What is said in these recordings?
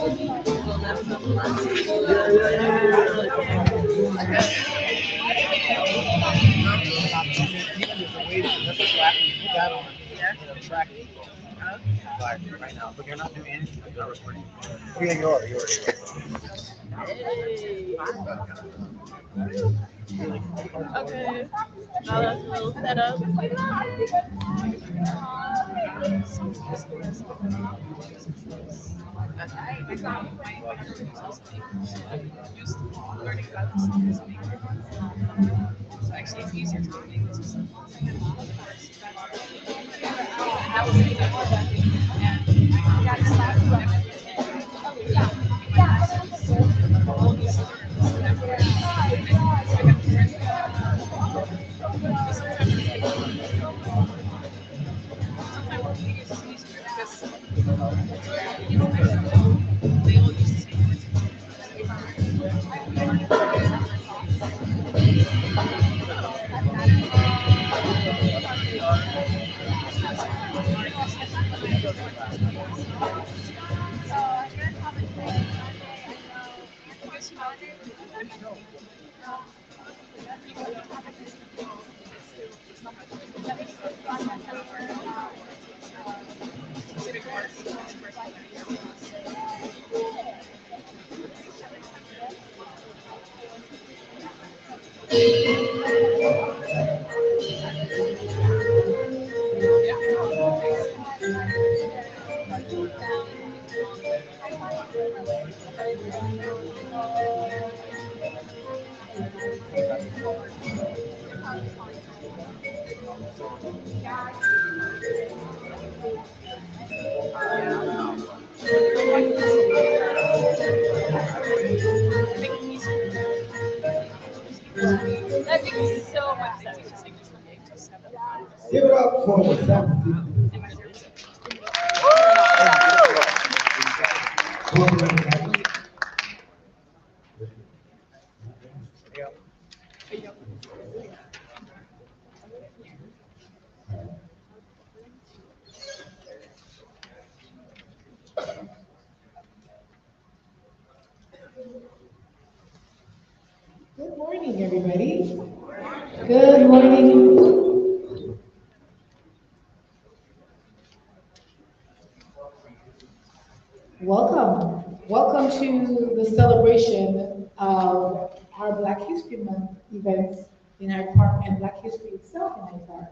Okay. Now that's a little setup. That makes so much sense. Give it up for the 7th. Good morning, everybody. Good morning. Welcome. Welcome to the celebration of our Black History Month events in Hyde Park and Black History itself in Hyde Park.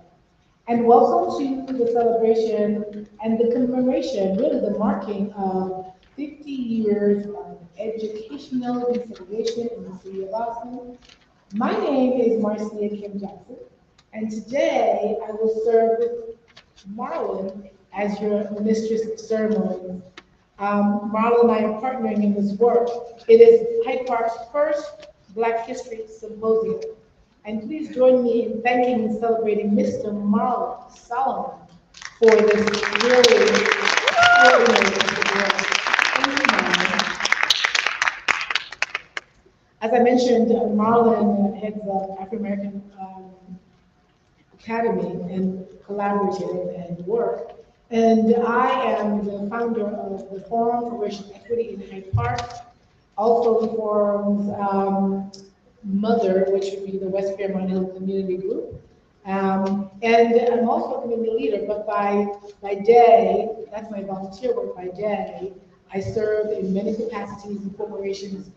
And welcome to the celebration and the commemoration, really the marking of 50 years of educational desegregation in the city of Austin. My name is Marcia Kim Jackson, and today I will serve Marlon as your mistress of ceremonies. Marlon and I are partnering in this work. It is Hyde Park's first Black History Symposium. And please join me in thanking and celebrating Mr. Marlon Solomon for this really extraordinary work. Thank you, Marlon. As I mentioned, Marlon heads the African American Academy and collaborative and work. And I am the founder of the Forum for Racial Equity in Hyde Park, also the forum's mother, which would be the West Fairmont Hill Community Group. And I'm also a community leader, but by day, that's my volunteer work by day, I serve in many capacities and corporations,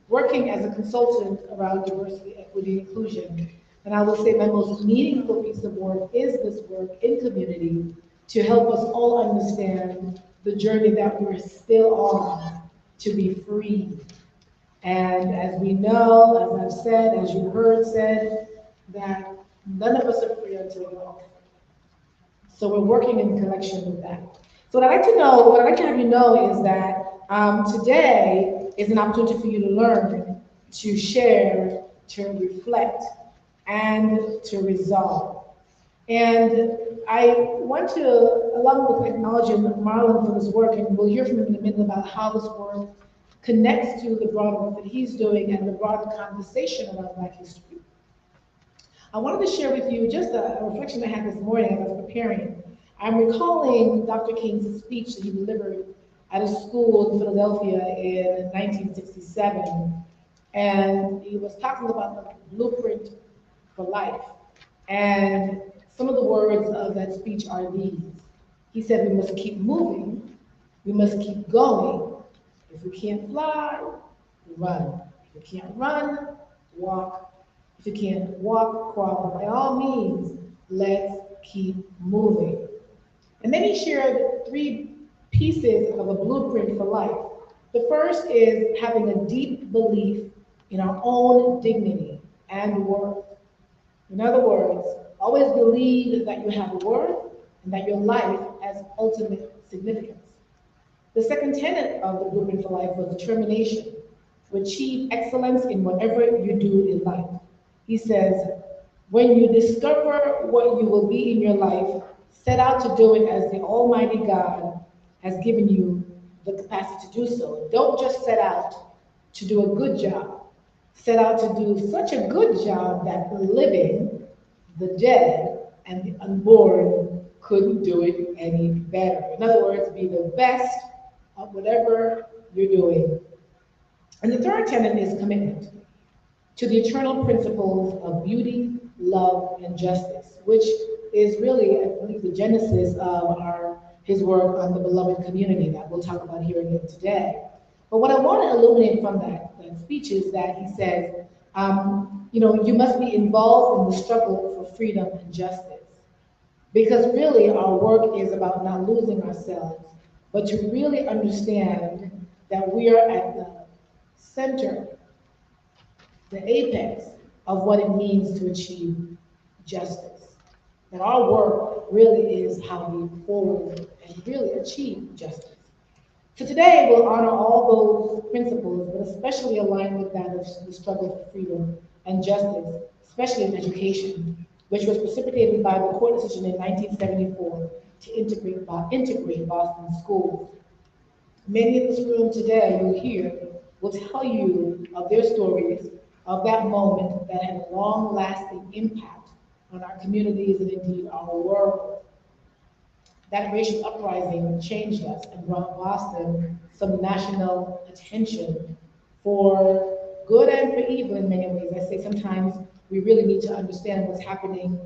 working as a consultant around diversity, equity, and inclusion. And I will say my most meaningful piece of work is this work in community to help us all understand the journey that we're still on to be free. And as we know, as I've said, as you heard said, that none of us are free until we're all free. So we're working in connection with that. So what I'd like to know, what I'd like to have you know is that today is an opportunity for you to learn, to share, to reflect, and to resolve. And I want to, along with acknowledging Marlon for his work, and we'll hear from him in a minute about how this work connects to the broader work that he's doing and the broader conversation about Black history. I wanted to share with you just a reflection I had this morning as I was preparing. I'm recalling Dr. King's speech that he delivered at a school in Philadelphia in 1967, and he was talking about the blueprint for life. And some of the words of that speech are these. He said, we must keep moving, we must keep going. If we can't fly, run. If you can't run, walk. If you can't walk, crawl. But by all means, let's keep moving. And then he shared three pieces of a blueprint for life. The first is having a deep belief in our own dignity and worth. In other words, always believe that you have worth and that your life has ultimate significance. The second tenet of the Blueprint for Life was determination to achieve excellence in whatever you do in life. He says, when you discover what you will be in your life, set out to do it as the Almighty God has given you the capacity to do so. Don't just set out to do a good job. Set out to do such a good job that the living, the dead, and the unborn couldn't do it any better. In other words, be the best of whatever you're doing. And the third tenet is commitment to the eternal principles of beauty, love, and justice, which is really, I believe, the genesis of his work on the beloved community that we'll talk about here again today. But what I want to illuminate from that speech is that he says, you must be involved in the struggle for freedom and justice. Because really, our work is about not losing ourselves, but to really understand that we are at the center, the apex of what it means to achieve justice. That our work really is how we move forward and really achieve justice. So today we'll honor all those principles, but especially align with that of the struggle for freedom and justice, especially in education, which was precipitated by the court decision in 1974 to integrate Boston schools. Many in this room today, you'll hear, will tell you of their stories of that moment that had a long-lasting impact on our communities and indeed our world. That racial uprising changed us and brought Boston some national attention for good and for evil in many ways. I say sometimes we really need to understand what's happening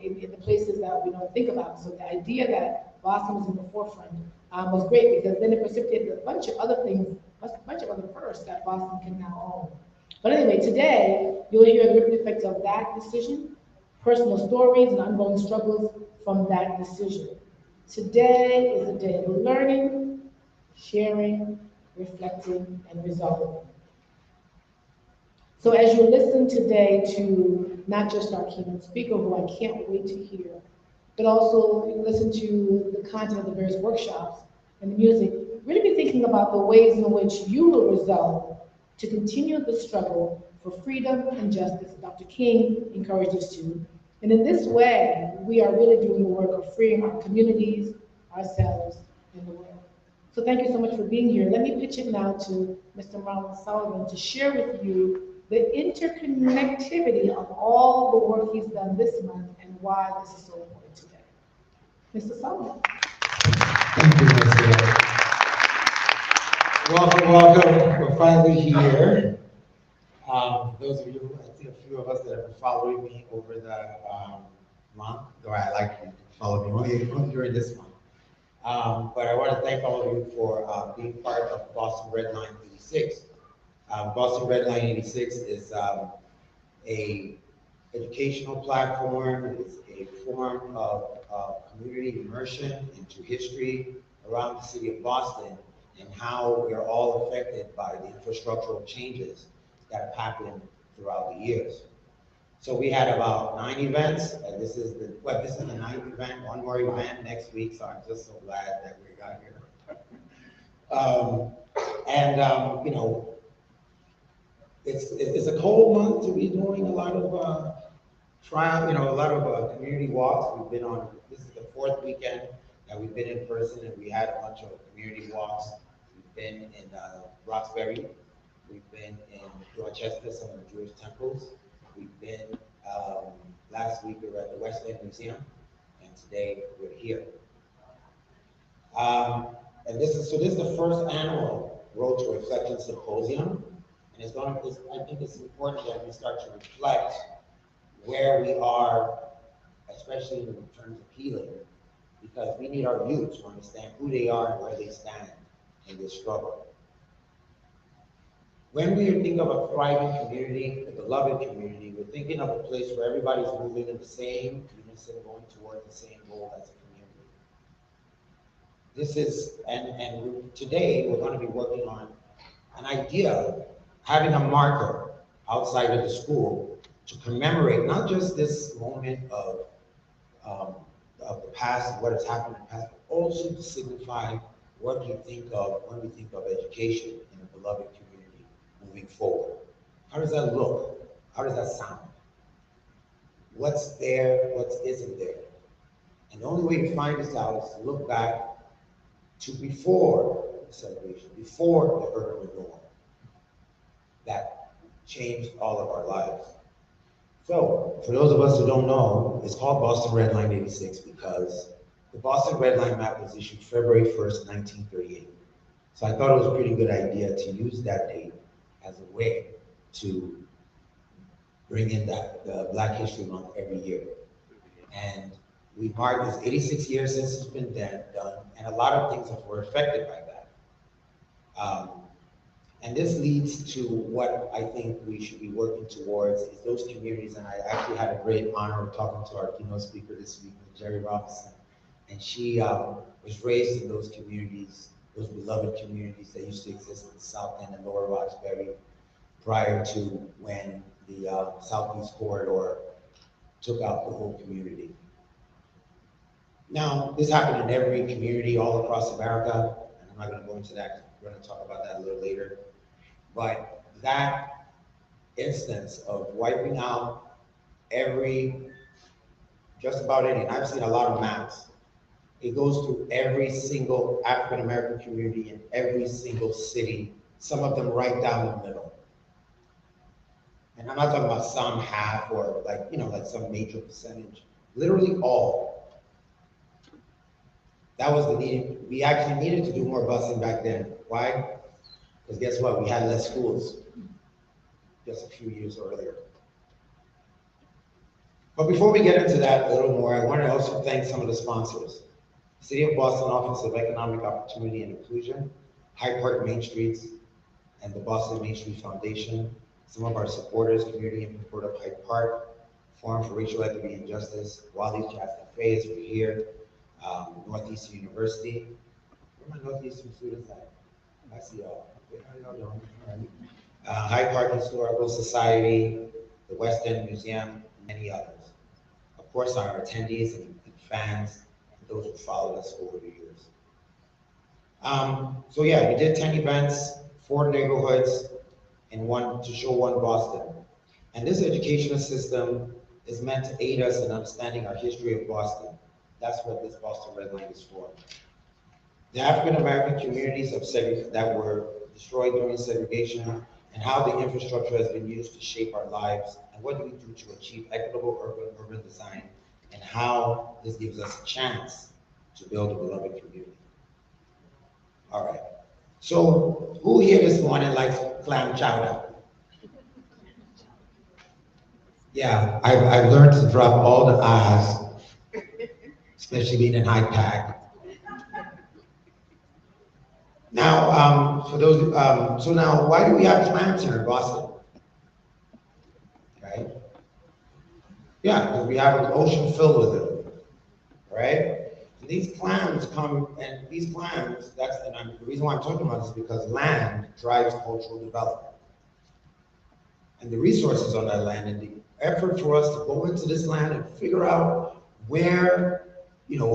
in the places that we don't think about. So the idea that Boston was in the forefront was great because then it precipitated a bunch of other things, a bunch of other firsts that Boston can now own. But anyway, today you'll hear the ripple effects of that decision, personal stories and ongoing struggles from that decision. Today is a day of learning, sharing, reflecting, and resolving. So as you listen today to not just our keynote speaker, who I can't wait to hear, but also listen to the content of the various workshops and the music, really be thinking about the ways in which you will resolve to continue the struggle for freedom and justice. Dr. King encouraged us to. And in this way, we are really doing the work of freeing our communities, ourselves, and the world. So thank you so much for being here. Let me pitch it now to Mr. Marlon Sullivan to share with you the interconnectivity of all the work he's done this month and why this is so important today. Mr. Sullivan. Thank you, Mr. Welcome. We're finally here. Those of you, I think a few of us that have been following me over the month, though I like you to follow me only during this month. But I want to thank all of you for being part of Boston Red Line 86. Boston Red Line 86 is a educational platform. It's a form of community immersion into history around the city of Boston and how we are all affected by the infrastructural changes that have happened throughout the years. So we had about 9 events, and this is the 9th event, one more event next week, so I'm just so glad that we got here. It's a cold month to be doing a lot of community walks. We've been on, this is the 4th weekend that we've been in person, and we had a bunch of community walks. We've been in Roxbury, we've been in Dorchester, some of the Jewish temples. We've been, last week we were at the West End Museum, and today we're here. And this is the first annual Road to Reflection Symposium. And I think it's important that we start to reflect where we are, especially in terms of healing, because we need our youth to understand who they are and where they stand in this struggle. When we think of a thriving community, a beloved community, we're thinking of a place where everybody's moving in the same unison, going towards the same goal as a community. This is, today we're going to be working on an idea, having a marker outside of the school to commemorate not just this moment of the past, what has happened in the past, but also to signify what we think of when we think of education in a beloved community moving forward. How does that look? How does that sound? What's there? What isn't there? And the only way to find this out is to look back to before the celebration, before the urban renewal that changed all of our lives. So, for those of us who don't know, it's called Boston Red Line 86 because the Boston Red Line map was issued February 1st, 1938. So I thought it was a pretty good idea to use that date as a way to bring in the Black History Month every year. And we marked this 86 years since it's been done, and a lot of things were affected by that. And this leads to what I think we should be working towards is those communities, and I actually had a great honor of talking to our keynote speaker this week, Jerry Robinson, and she was raised in those communities, those beloved communities that used to exist in the South End and Lower Roxbury prior to when the Southeast Corridor took out the whole community. Now, this happened in every community all across America, and I'm not going to go into that. We're going to talk about that a little later. But that instance of wiping out just about any, and I've seen a lot of maps, it goes through every single African-American community in every single city, some of them right down the middle. And I'm not talking about some half or like some major percentage, literally all. That was the need. We actually needed to do more busing back then. Why? Because guess what? We had less schools just a few years earlier. But before we get into that a little more, I want to also thank some of the sponsors. City of Boston Office of Economic Opportunity and Inclusion, Hyde Park Main Streets, and the Boston Main Street Foundation, some of our supporters, Community and Support of Hyde Park, Forum for Racial Equity and Justice, Wally's Jazz Cafe is here, Northeastern University. Where are my Northeastern students at? I see y'all. How y'all doing? All right. Hyde Park Historical Society, the West End Museum, and many others. Of course, our attendees and fans, and those who followed us over the years. So yeah, we did 10 events, 4 neighborhoods, and to show one Boston. And this educational system is meant to aid us in understanding our history of Boston. That's what this Boston Red Line is for. The African-American communities that were destroyed during segregation, and how the infrastructure has been used to shape our lives, and what do we do to achieve equitable urban design, and how this gives us a chance to build a beloved community. All right. So who here this morning likes clam chowder? Yeah, I've learned to drop all the I's, especially being in Hyde Park. Now, for those, so now, why do we have clams here in Boston? Right? Yeah, because we have an ocean filled with them, right? And these clams and the reason why I'm talking about this is because land drives cultural development. And the resources on that land, and the effort for us to go into this land and figure out where,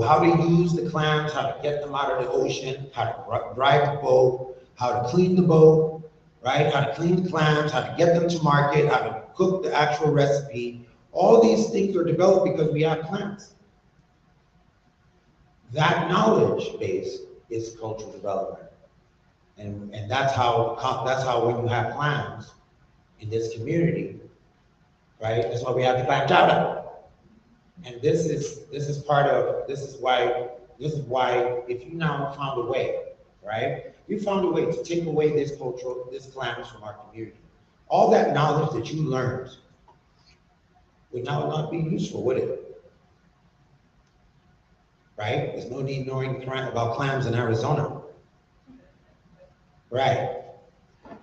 how to use the clams, how to get them out of the ocean, how to drive the boat, how to clean the boat, right? How to clean the clams, how to get them to market, how to cook the actual recipe. All these things are developed because we have clams. That knowledge base is cultural development. And that's how when you have clams in this community, right? That's why we have the clam chowder. And this is why if you now found a way right? We found a way to take away this clams from our community. All that knowledge that you learned would now not be useful, would it? Right? There's no need knowing about clams in Arizona. Right.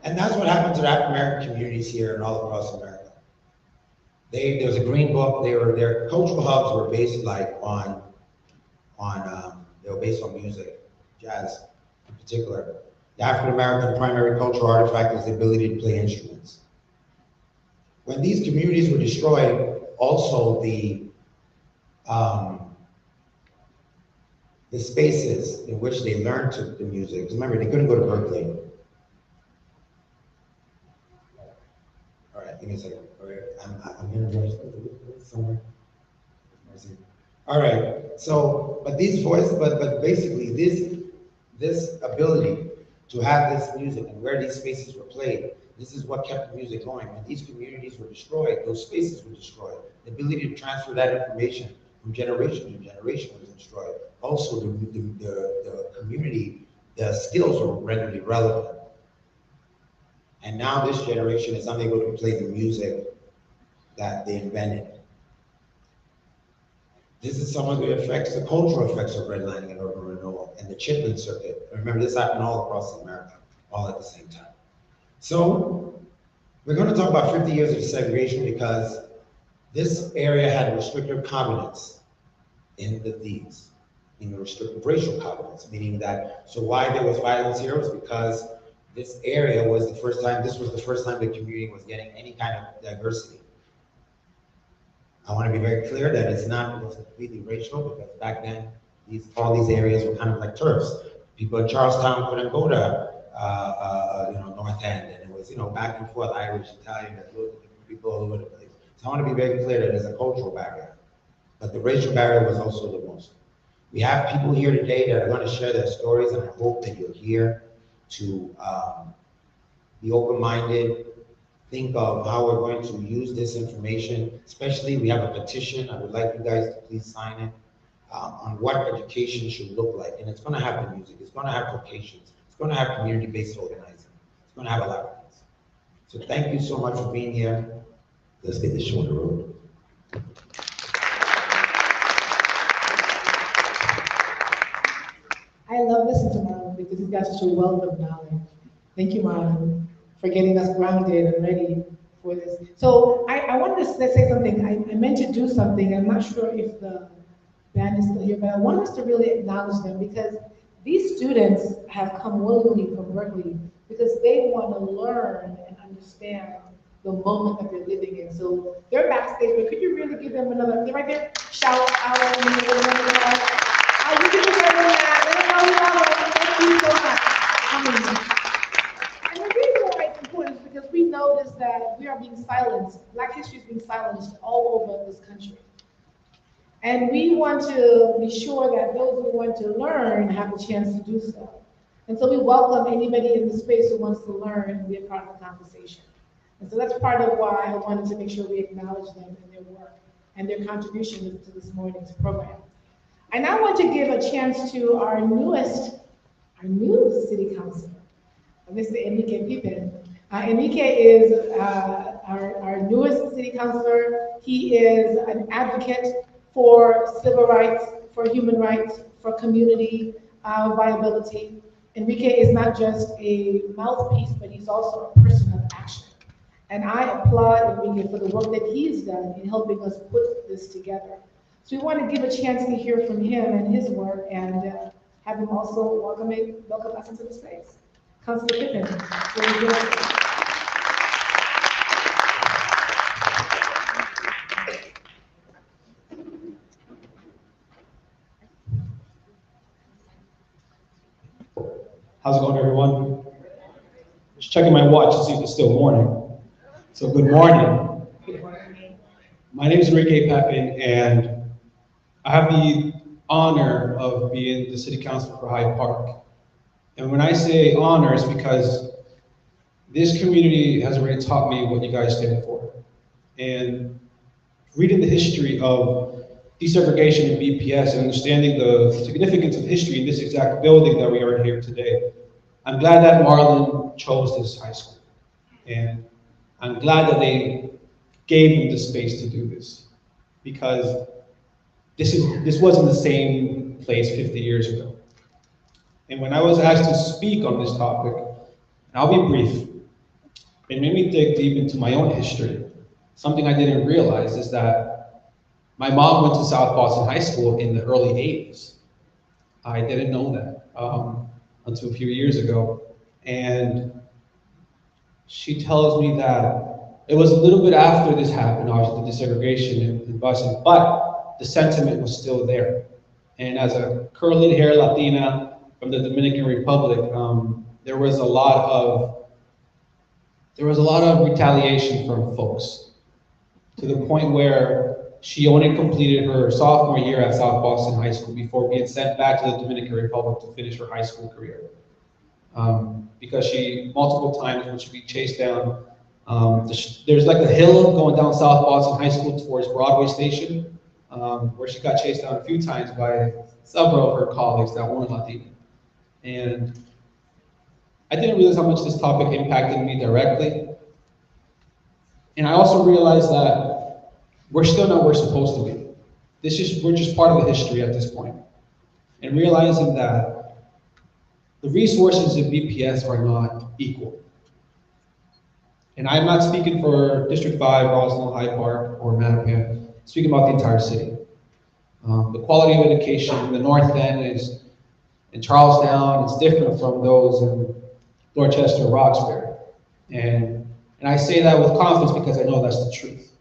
And that's what happened to the African American communities here and all across America. There was a green book. Their cultural hubs were based they were based on music, jazz in particular. The African American primary cultural artifact is the ability to play instruments. When these communities were destroyed, also the spaces in which they learned the music. Because remember, they couldn't go to Berkeley. All right, give me a second. All right, I'm here somewhere. All right. So, but basically, this ability to have this music and where these spaces were played, this is what kept the music going. When these communities were destroyed, those spaces were destroyed. The ability to transfer that information from generation to generation was destroyed. Also, the community, the skills were rendered irrelevant. And now this generation is unable to play the music that they invented. This is some of the effects, the cultural effects of redlining and urban renewal and the Chitlin circuit. Remember, this happened all across America, all at the same time. So we're going to talk about 50 years of segregation because this area had restrictive covenants in the deeds, restrictive racial covenants, meaning that, so why there was violence here was because this area was the first time the community was getting any kind of diversity. I want to be very clear that it was completely racial because back then, all these areas were kind of like turfs. People in Charlestown couldn't go to, North End, and it was, back and forth, Irish, Italian, people all over the place. So I want to be very clear that there's a cultural barrier, but the racial barrier was also the most. We have people here today that are going to share their stories, and I hope that you're here to be open-minded, think of how we're going to use this information, especially we have a petition. I would like you guys to please sign it on what education should look like. And it's going to have the music, it's going to have vocations, it's going to have community-based organizing, it's going to have a lot of things. So thank you so much for being here. Let's get this show on the road. I love listening to Marlon because he's got such a wealth of knowledge. Thank you, Marlon, for getting us grounded and ready for this. So I wanted to say something. I meant to do something. I'm not sure if the band is still here, but I want us to really acknowledge them because these students have come willingly from Berkeley because they want to learn and understand the moment that they're living in. So they're backstage, but could you really give them another, they're right there, shout out, you can do that, let them know you love them. Thank you so much. And the reason why it's important is because we notice that we are being silenced, Black history is being silenced all over this country. And we want to be sure that those who want to learn have a chance to do so. And so we welcome anybody in the space who wants to learn and be a part of the conversation. And so that's part of why I wanted to make sure we acknowledge them and their work and their contribution to this morning's program. I now want to give a chance to our new city councilor, Mr. Enrique Pippen. Enrique is our newest city councilor. He is an advocate for civil rights, for human rights, for community viability. Enrique is not just a mouthpiece, but he's also a person of action. And I applaud Enrique for the work that he's done in helping us put this together. So we want to give a chance to hear from him and his work and have him also welcome us into the space. Councilor Pippen. How's it going, everyone? Just checking my watch to see if it's still morning. So good morning. My name is Enrique Pippen, and I have the honor of being the city councilor for Hyde Park. And when I say honor, it's because this community has already taught me what you guys stand for. And reading the history of desegregation in BPS and understanding the significance of history in this exact building that we are here today. I'm glad that Marlin chose this high school. And I'm glad that they gave them the space to do this, because this wasn't the same place 50 years ago. And when I was asked to speak on this topic, and I'll be brief, it made me dig deep into my own history. Something I didn't realize is that my mom went to South Boston High School in the early 80s. I didn't know that until a few years ago. And she tells me that it was a little bit after this happened, obviously, the desegregation in busing, but the sentiment was still there. And as a curly hair Latina from the Dominican Republic, there was a lot of retaliation from folks, to the point where she only completed her sophomore year at South Boston High School before being sent back to the Dominican Republic to finish her high school career. Because she, multiple times when she'd be chased down, there's like a hill going down South Boston High School towards Broadway Station, where she got chased down a few times by several of her colleagues that weren't Latino. And I didn't realize how much this topic impacted me directly. And I also realized that we're still not where we're supposed to be. We're just part of the history at this point. And realizing that the resources of BPS are not equal. And I'm not speaking for District 5, Roswell, Hyde Park, or Mattapan. I'm speaking about the entire city. The quality of education in the North End is, in Charlestown, it's different from those in Dorchester, Roxbury. And I say that with confidence because I know that's the truth.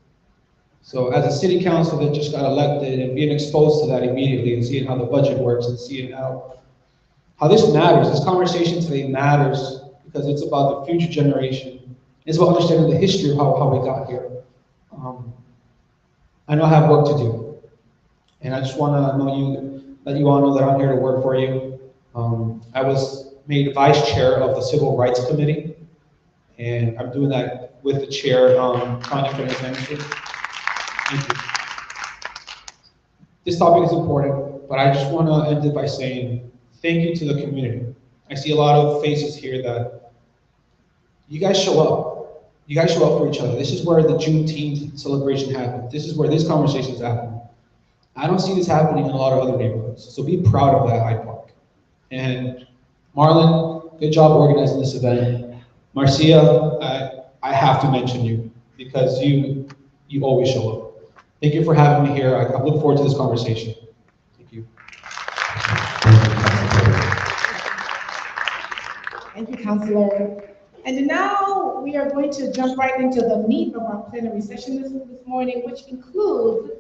So as a city council that just got elected and being exposed to that immediately and seeing how the budget works and seeing how this matters, this conversation today matters because it's about the future generation. It's about understanding the history of how we got here. I know I have work to do. And I just want to let you all know that I'm here to work for you. I was made vice chair of the Civil Rights Committee, and I'm doing that with the chair, Tanya Fernandez. Thank you. This topic is important, but I just want to end it by saying thank you to the community. I see a lot of faces here that you guys show up. You guys show up for each other. This is where the Juneteenth celebration happened. This is where this conversation is happening. I don't see this happening in a lot of other neighborhoods. So be proud of that, Hyde Park. And Marlon, good job organizing this event. Marcia, I have to mention you because you always show up. Thank you for having me here. I look forward to this conversation. Thank you. Thank you, Councilor. And now we are going to jump right into the meat of our plenary session this morning, which includes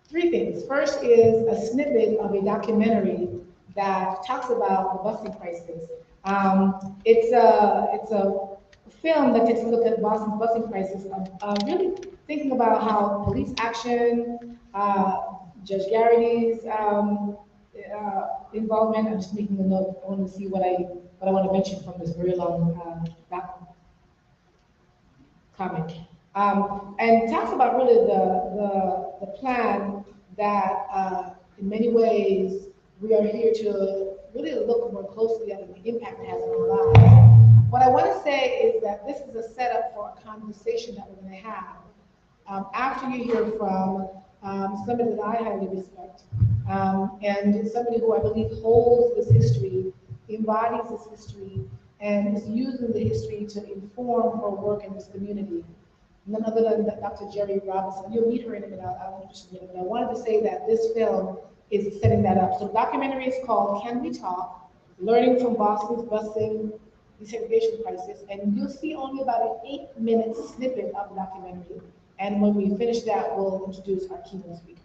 three things. First is a snippet of a documentary that talks about the busing crisis. It's a film that takes a look at Boston's busing crisis, really thinking about how police action, Judge Garrity's involvement. I'm just making a note. I want to see what I want to mention from this very long comment. And talks about really the plan that in many ways we are here to really look more closely at the impact it has on our lives. What I want to say is that this is a setup for a conversation that we're going to have after you hear from somebody that I highly respect, and somebody who I believe holds this history, embodies this history, and is using the history to inform her work in this community. None other than Dr. Jerry Robinson. You'll meet her in a minute, I'll introduce her in a minute. But I wanted to say that this film is setting that up. So the documentary is called Can We Talk? Learning from Boston's Busing Desegregation Crisis. And you'll see only about an 8-minute snippet of the documentary. And when we finish that, we'll introduce our keynote speaker.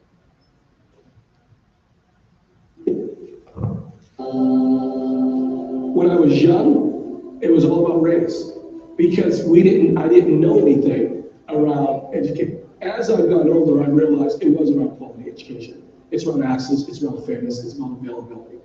When I was young, it was all about race because I didn't know anything around education. As I've gotten older, I realized it wasn't about quality education. It's about access, it's about fairness, it's about availability.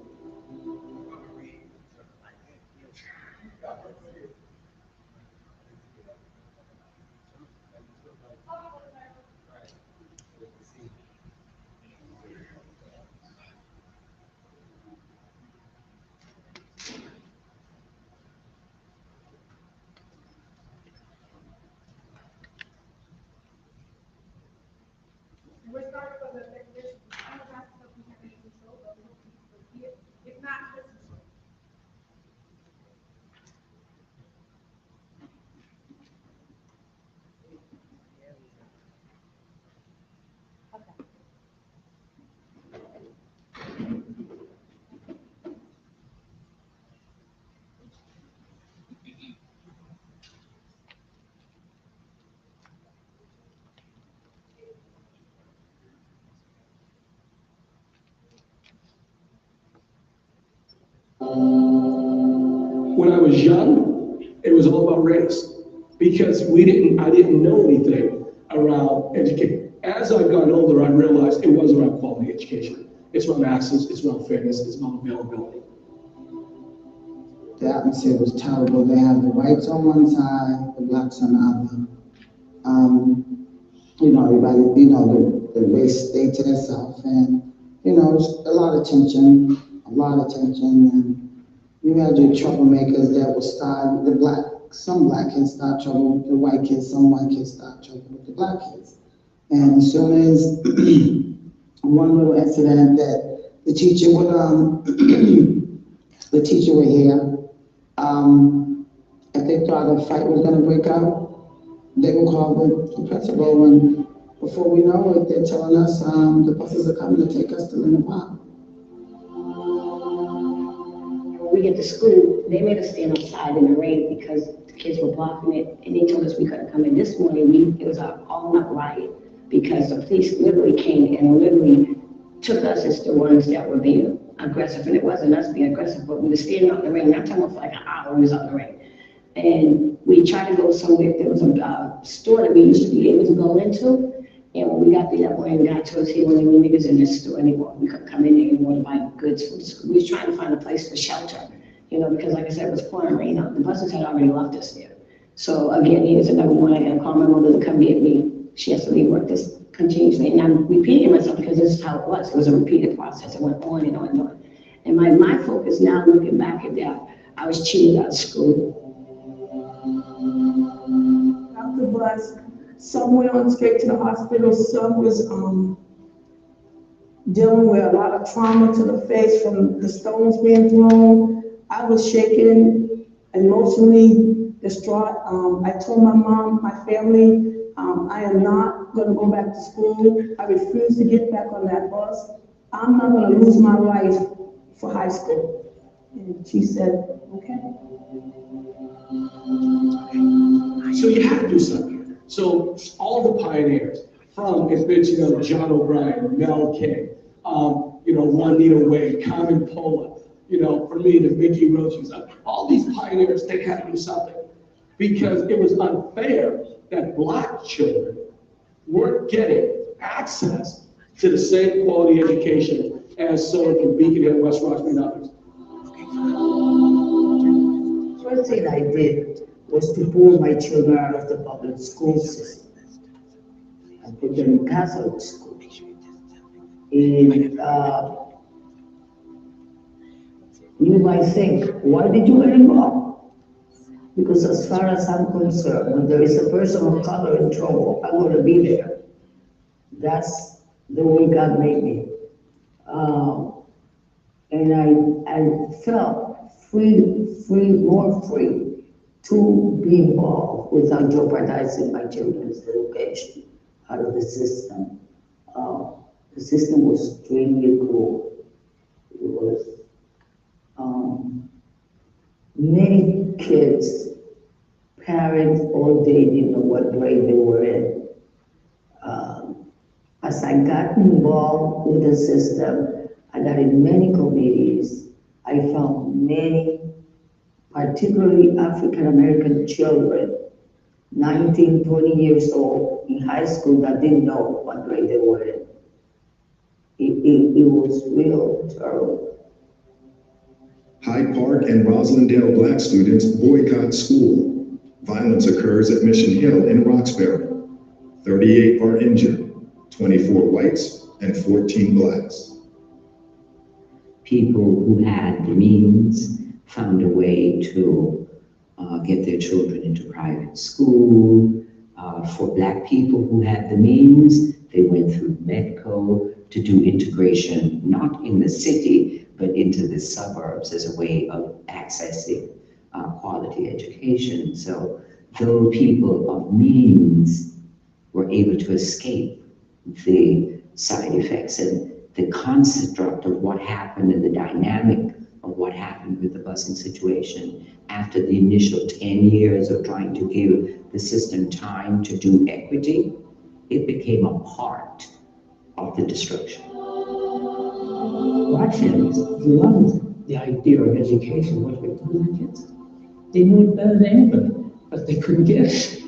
when I was young, it was all about race because I didn't know anything around education. As I've gotten older, I realized it was around quality education. It's around access, it's around fairness, it's about availability. The atmosphere was terrible. They had the whites on one side, the blacks on the other. Everybody, the race stayed to themselves, and it was a lot of tension, and you had your troublemakers that would start some black kids start trouble with the white kids, some white kids start trouble with the black kids. And as soon as one little incident that the teacher would hear, if they thought a fight was going to break out, they would call the principal, and before we know it, they're telling us the buses are coming to take us to Lena Park. When we get to school, they made us stand outside in the rain because the kids were blocking it, and they told us we couldn't come in. This morning, it was an all-out riot because the police literally came and literally took us as the ones that were being aggressive, and it wasn't us being aggressive, but we were standing out in the rain. Not talking about for like an hour, we was out in the rain. And we tried to go somewhere. There was a store that we used to be able to go into. And when we got there, that one guy told us he wasn't even niggas in this store anymore. We couldn't come in there anymore to buy goods for the school. We was trying to find a place for shelter, because like I said, it was pouring rain out. The buses had already left us there. So again, here's another one. I gotta call my mother to come get me. She has to leave work this continuously. And I'm repeating myself because this is how it was. It was a repeated process. It went on and on and on. And my focus now, looking back at that, I was cheated out of school. After bus, some went on straight to the hospital, some was dealing with a lot of trauma to the face from the stones being thrown. I was shaken, emotionally distraught. I told my mom, my family, I am not gonna go back to school. I refuse to get back on that bus. I'm not gonna lose my life for high school. And she said, okay. So you had to do something. So all the pioneers, from if it's John O'Brien, Mel King, Juanita Wade, Carmen Pola, for me the Mickey Roaches, all these pioneers, they had to do something because it was unfair that black children weren't getting access to the same quality education as someone from Beacon Hill, West Roxbury, and others. First thing I did was to pull my children out of the public school system. I put them in Catholic school. And you might think, why did you get involved? Because as far as I'm concerned, when there is a person of color in trouble, I'm going to be there. That's the way God made me. And I felt more free to be involved without jeopardizing my children's education out of the system. The system was extremely cruel. It was many kids, parents all day didn't know what grade they were in. As I got involved with the system, I got in many committees. I found many, particularly African-American children, 19, 20 years old in high school that didn't know what grade they were in. It was real terrible. Hyde Park and Roslindale black students boycott school. Violence occurs at Mission Hill in Roxbury. 38 are injured, 24 whites and 14 blacks. People who had the means found a way to get their children into private school. For black people who had the means, they went through Medco to do integration, not in the city, but into the suburbs as a way of accessing quality education. So though people of means were able to escape the side effects and the construct of what happened and the dynamic of what happened with the busing situation after the initial 10 years of trying to give the system time to do equity, it became a part of the destruction. Black families loved the idea of education, what we're doing kids. They knew it better than anybody, but they couldn't get it.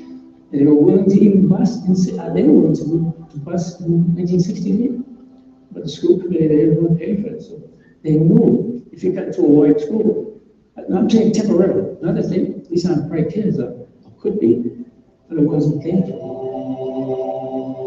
And they were willing to even bust, they were willing to bust in 1968. But the school committee, they didn't want to pay for it, so they knew if you got to a white school, I'm saying temporarily, not that these aren't bright kids, or could be, but it wasn't there.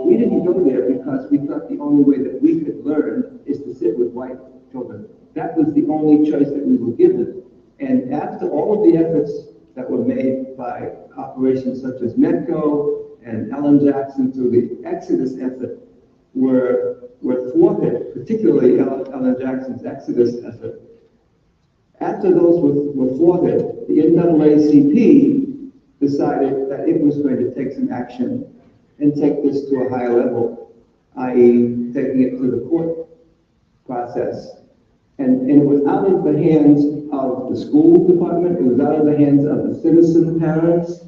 We didn't go there because we thought the only way that we could learn is to sit with white children. That was the only choice that we were given. And after all of the efforts that were made by operations such as Medco and Ellen Jackson through the Exodus effort were thwarted, particularly Ellen Jackson's Exodus effort. After those were thwarted, the NAACP decided that it was going to take some action and take this to a higher level, i.e. taking it to the court process. And it was out of the hands of the school department, it was out of the hands of the citizen parents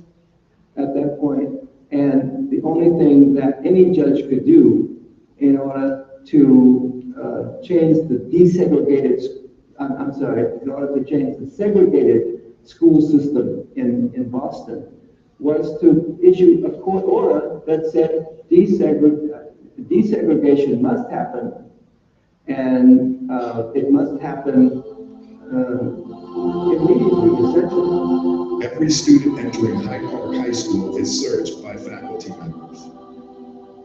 at that point, and the only thing that any judge could do in order to change the in order to change the segregated school system in Boston, was to issue a court order that said desegregation must happen, and it must happen immediately, essentially. Every student entering Hyde Park High School is searched by faculty members.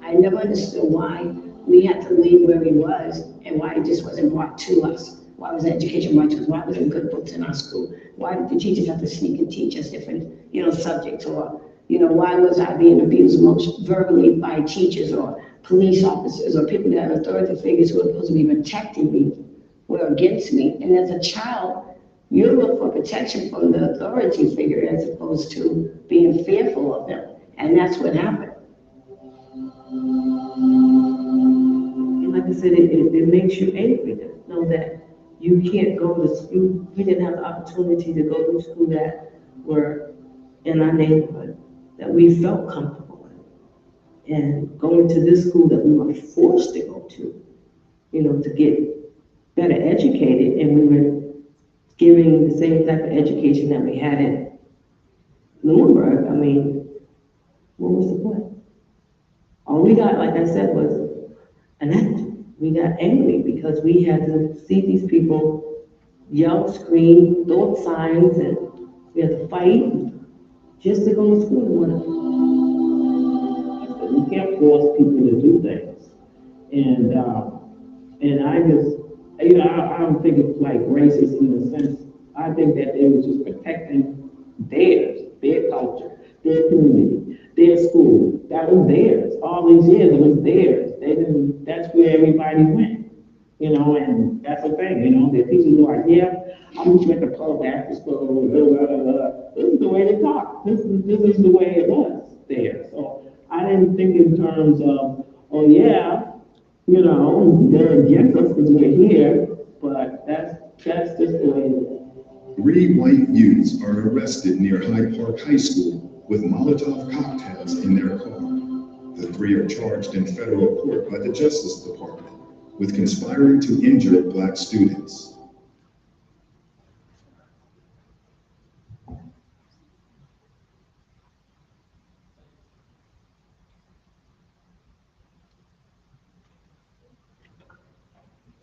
I never understood why we had to leave where we was and why it just wasn't brought to us. Why was education brought to us? Why wasn't good books in our school? Why did the teachers have to sneak and teach us different, subjects? Or, why was I being abused most verbally by teachers or police officers or people that have authority figures who are supposed to be protecting me were against me? And as a child, you look for protection from the authority figure as opposed to being fearful of them. And that's what happened. And like I said, it makes you angry to know that you can't go to school. We didn't have the opportunity to go to school that were in our neighborhood, that we felt comfortable in. And going to this school that we were forced to go to, to get better educated, and we were giving the same type of education that we had in Lunenburg. I mean, what was the point? All we got, like I said, was an act. We got angry because we had to see these people yell, scream, throw up signs, and we had to fight just to go to school with them. You can't force people to do things. And I just, I don't think it's like racist in a sense. I think that they were just protecting their culture, their community, their school. That was theirs. All these years it was theirs. That's where everybody went, and that's the thing, the teachers were like, yeah, I'm just going to call back to school, This is the way they talk. This is the way it was there. So I didn't think in terms of, oh yeah, they're against us because we're here, but that's just the way it is. 3 white youths are arrested near Hyde Park High School with Molotov cocktails in their car. The 3 are charged in federal court by the Justice Department with conspiring to injure Black students.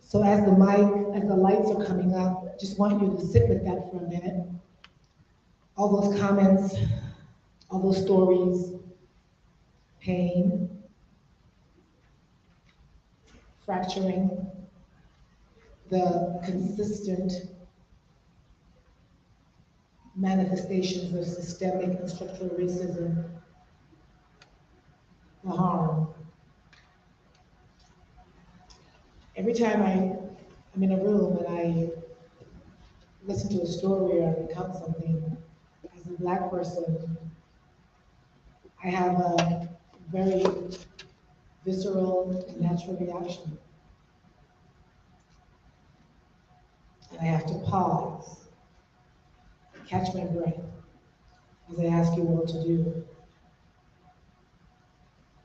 So as the lights are coming up, just want you to sit with that for a minute. All those comments, all those stories, pain, fracturing, the consistent manifestations of systemic and structural racism, the harm. Every time I'm in a room and I listen to a story or recount something, as a Black person, I have a very visceral and natural reaction. And I have to pause, catch my breath, as I ask you all to do.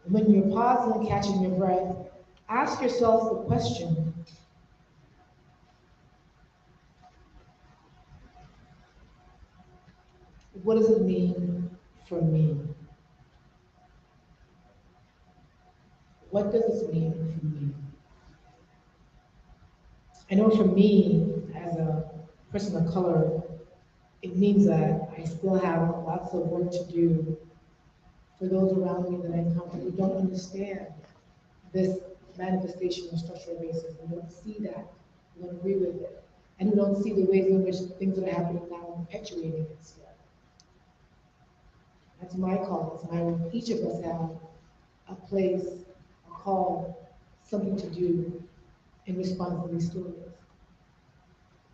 And when you're pausing and catching your breath, ask yourself the question, what does it mean for me? What does this mean for me? I know for me, as a person of color, it means that I still have lots of work to do for those around me that I encounter who don't understand this manifestation of structural racism, who don't see that, who don't agree with it, and who don't see the ways in which things that are happening now are perpetuating it still. That's my call, it's my work. Each of us have a place, a call, something to do in response to these stories.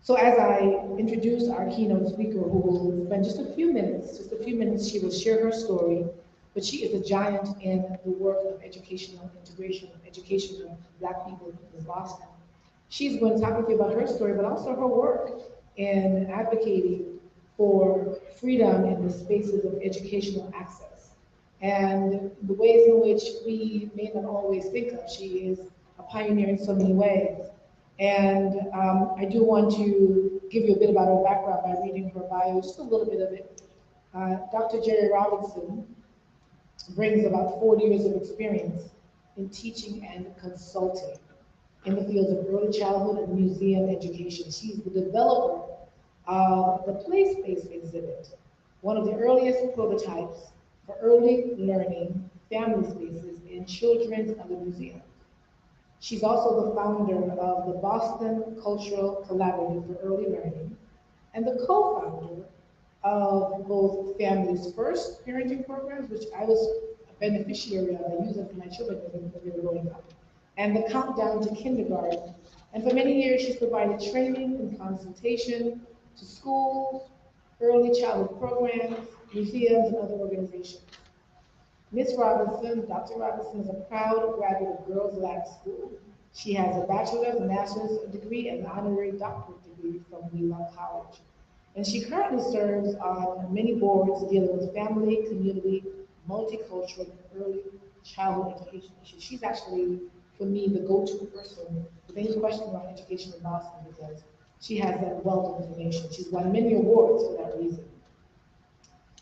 So as I introduce our keynote speaker, who will spend just a few minutes, she will share her story, but she is a giant in the work of educational integration, education of Black people in Boston. She's going to talk with you about her story, but also her work in advocating for freedom in the spaces of educational access and the ways in which we may not always think of. She is a pioneer in so many ways. And I do want to give you a bit about her background by reading her bio, just a little bit of it. Dr. Jerry Robinson brings about 40 years of experience in teaching and consulting in the fields of early childhood and museum education. She's the developer of the place-based exhibit, one of the earliest prototypes for early learning family spaces in children's and the museum. She's also the founder of the Boston Cultural Collaborative for Early Learning and the co-founder of both Families First parenting programs, which I was a beneficiary of. I use them for my children when they were growing up, and the Countdown to Kindergarten. And for many years, she's provided training and consultation to schools, early childhood programs, museums, and other organizations. Ms. Robinson, Dr. Robinson, is a proud graduate of Girls Lab School. She has a bachelor's, a master's degree, and an honorary doctorate degree from Wheelock College. And she currently serves on many boards dealing with family, community, multicultural, and early childhood education issues. She's actually, for me, the go-to person with any question around education in Boston because she has that wealth of information. She's won many awards for that reason.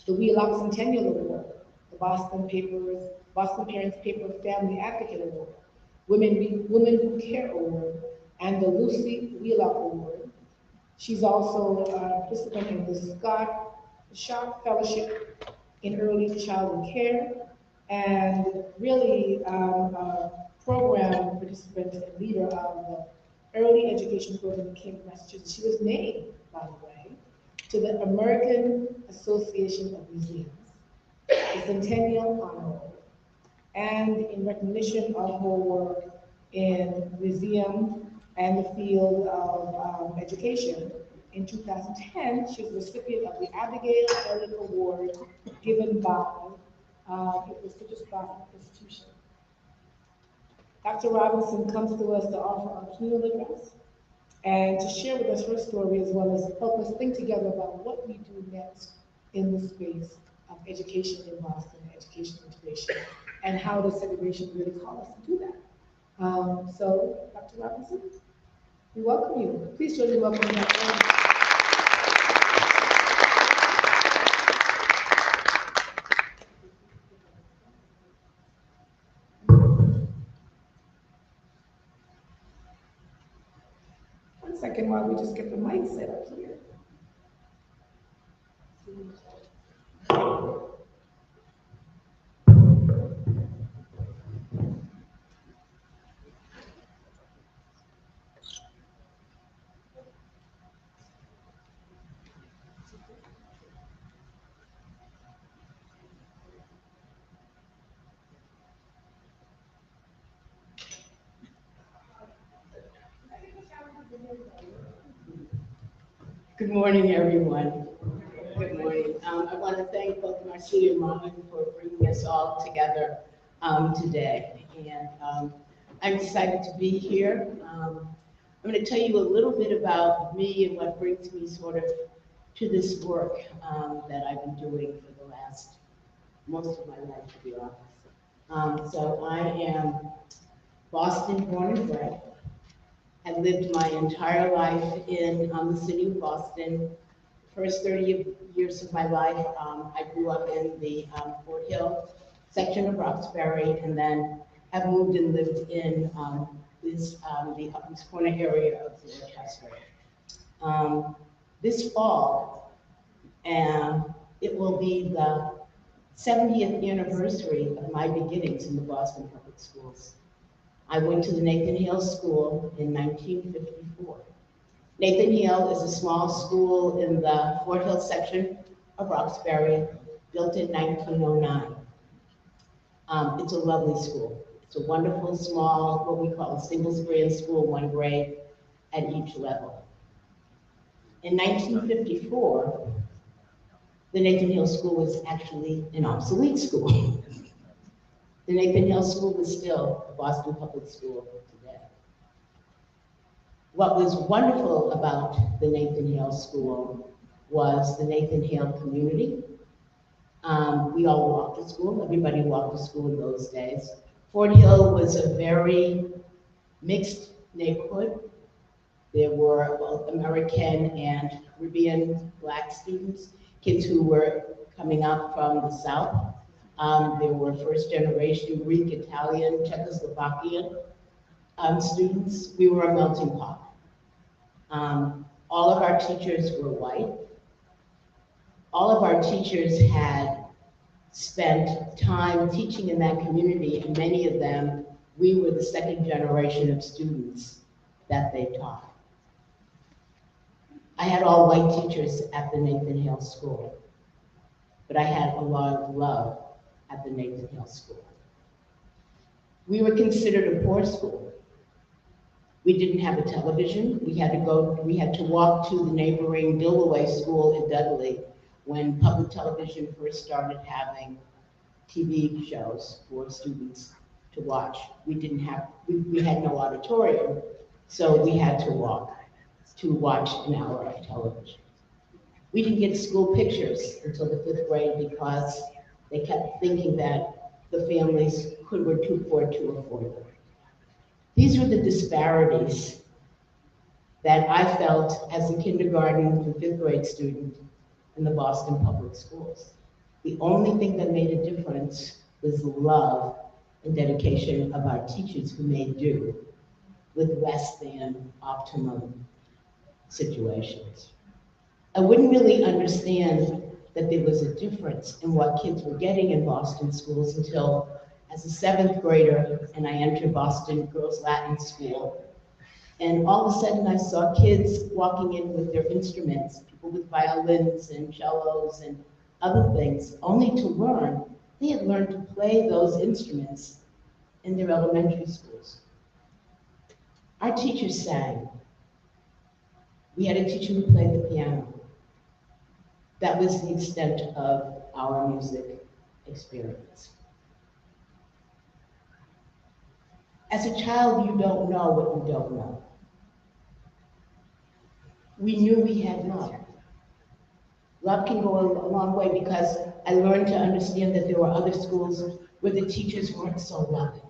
The Wheelock Centennial Award, the Boston Parents Paper Family Advocate Award, Women Who Care Award, and the Lucy Wheelock Award. She's also a participant in the Scott Sharp Fellowship in Early Childhood Care, and really a program participant and leader of the Early Education Program in Cambridge, Massachusetts. She was named, by the way, to the American Association of Museums, the Centennial Honor Roll, and in recognition of her work in museum and the field of education. In 2010, she was the recipient of the Abigail Ehrlich Award given by the prestigious Boston institution. Dr. Robinson comes to us to offer a keynote address and to share with us her story as well as help us think together about what we do next in the space of education in Boston, education integration, and how does segregation really call us to do that. So, Dr. Robinson, we welcome you. Please join me in welcoming Dr. Robinson. One second while we just get the mic set up here. Good morning, everyone. Good morning. I want to thank both Marcia and Marvin for bringing us all together today. And I'm excited to be here. I'm going to tell you a little bit about me and what brings me sort of to this work that I've been doing for the last, most of my life, to be honest. So I am Boston born and bred. I've lived my entire life in the city of Boston. First 30 years of my life. I grew up in the Fort Hill section of Roxbury, and then have moved and lived in the Uplands Corner area of Dorchester. This fall, and it will be the 70th anniversary of my beginnings in the Boston Public Schools. I went to the Nathan Hale School in 1954. Nathan Hale is a small school in the Fort Hill section of Roxbury, built in 1909. It's a lovely school. It's a wonderful, small, what we call a single-strand school, one grade at each level. In 1954, the Nathan Hale School was actually an obsolete school. The Nathan Hale School is still a Boston Public School today. What was wonderful about the Nathan Hale School was the Nathan Hale community. We all walked to school. Everybody walked to school in those days. Fort Hill was a very mixed neighborhood. There were both American and Caribbean Black students, kids who were coming up from the South. There were first generation Greek, Italian, Czechoslovakian students. We were a melting pot. All of our teachers were white. All of our teachers had spent time teaching in that community, and many of them, we were the second generation of students that they taught. I had all white teachers at the Nathan Hale School, but I had a lot of love at the Nathan Hale School. We were considered a poor school. We didn't have a television. We had to walk to the neighboring Dillaway School in Dudley when public television first started having TV shows for students to watch. We had no auditorium, so we had to walk to watch an hour of television. We didn't get school pictures until the 5th grade because they kept thinking that the families were too poor to afford them. These were the disparities that I felt as a kindergarten to 5th grade student in the Boston Public Schools. The only thing that made a difference was the love and dedication of our teachers who made do with less than optimum situations. I wouldn't really understand that there was a difference in what kids were getting in Boston schools until, as a 7th grader, and I entered Boston Girls Latin School, and all of a sudden I saw kids walking in with their instruments, people with violins and cellos and other things, only to learn they had learned to play those instruments in their elementary schools. Our teachers sang. We had a teacher who played the piano. That was the extent of our music experience. As a child, you don't know what you don't know. We knew we had love. Love can go a long way because I learned to understand that there were other schools where the teachers weren't so loving.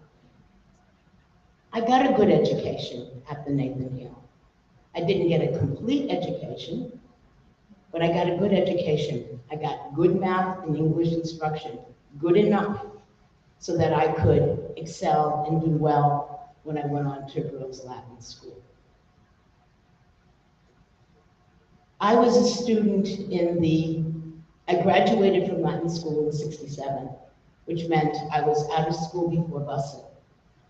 I got a good education at the Nathan Hale. I didn't get a complete education, but I got a good education. I got good math and English instruction, good enough so that I could excel and do well when I went on to Girls Latin School. I was a student I graduated from Latin School in '67, which meant I was out of school before busing.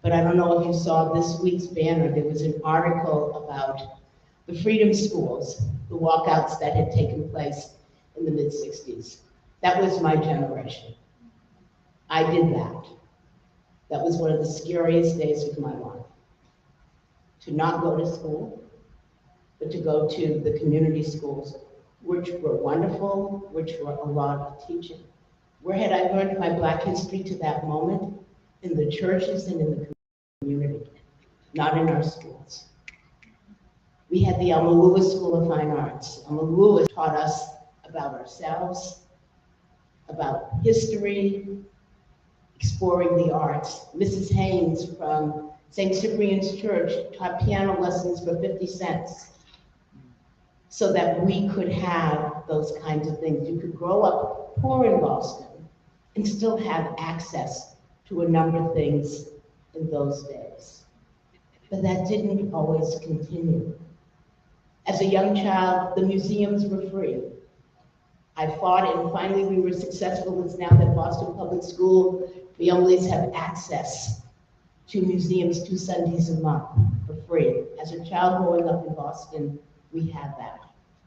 But I don't know if you saw this week's banner, there was an article about the Freedom Schools, the walkouts that had taken place in the mid-'60s. That was my generation. I did that. That was one of the scariest days of my life. To not go to school, but to go to the community schools, which were wonderful, which were a lot of teaching. Where had I learned my Black history to that moment? In the churches and in the community, not in our schools. We had the Alma Lewis School of Fine Arts. Alma Lewis taught us about ourselves, about history, exploring the arts. Mrs. Haynes from St. Cyprian's Church taught piano lessons for 50 cents so that we could have have those kinds of things. You could grow up poor in Boston and still have access to a number of things in those days. But that didn't always continue. As a young child, the museums were free. I fought and finally we were successful. It's now that Boston Public School families have access to museums 2 Sundays a month for free. As a child growing up in Boston, we had that.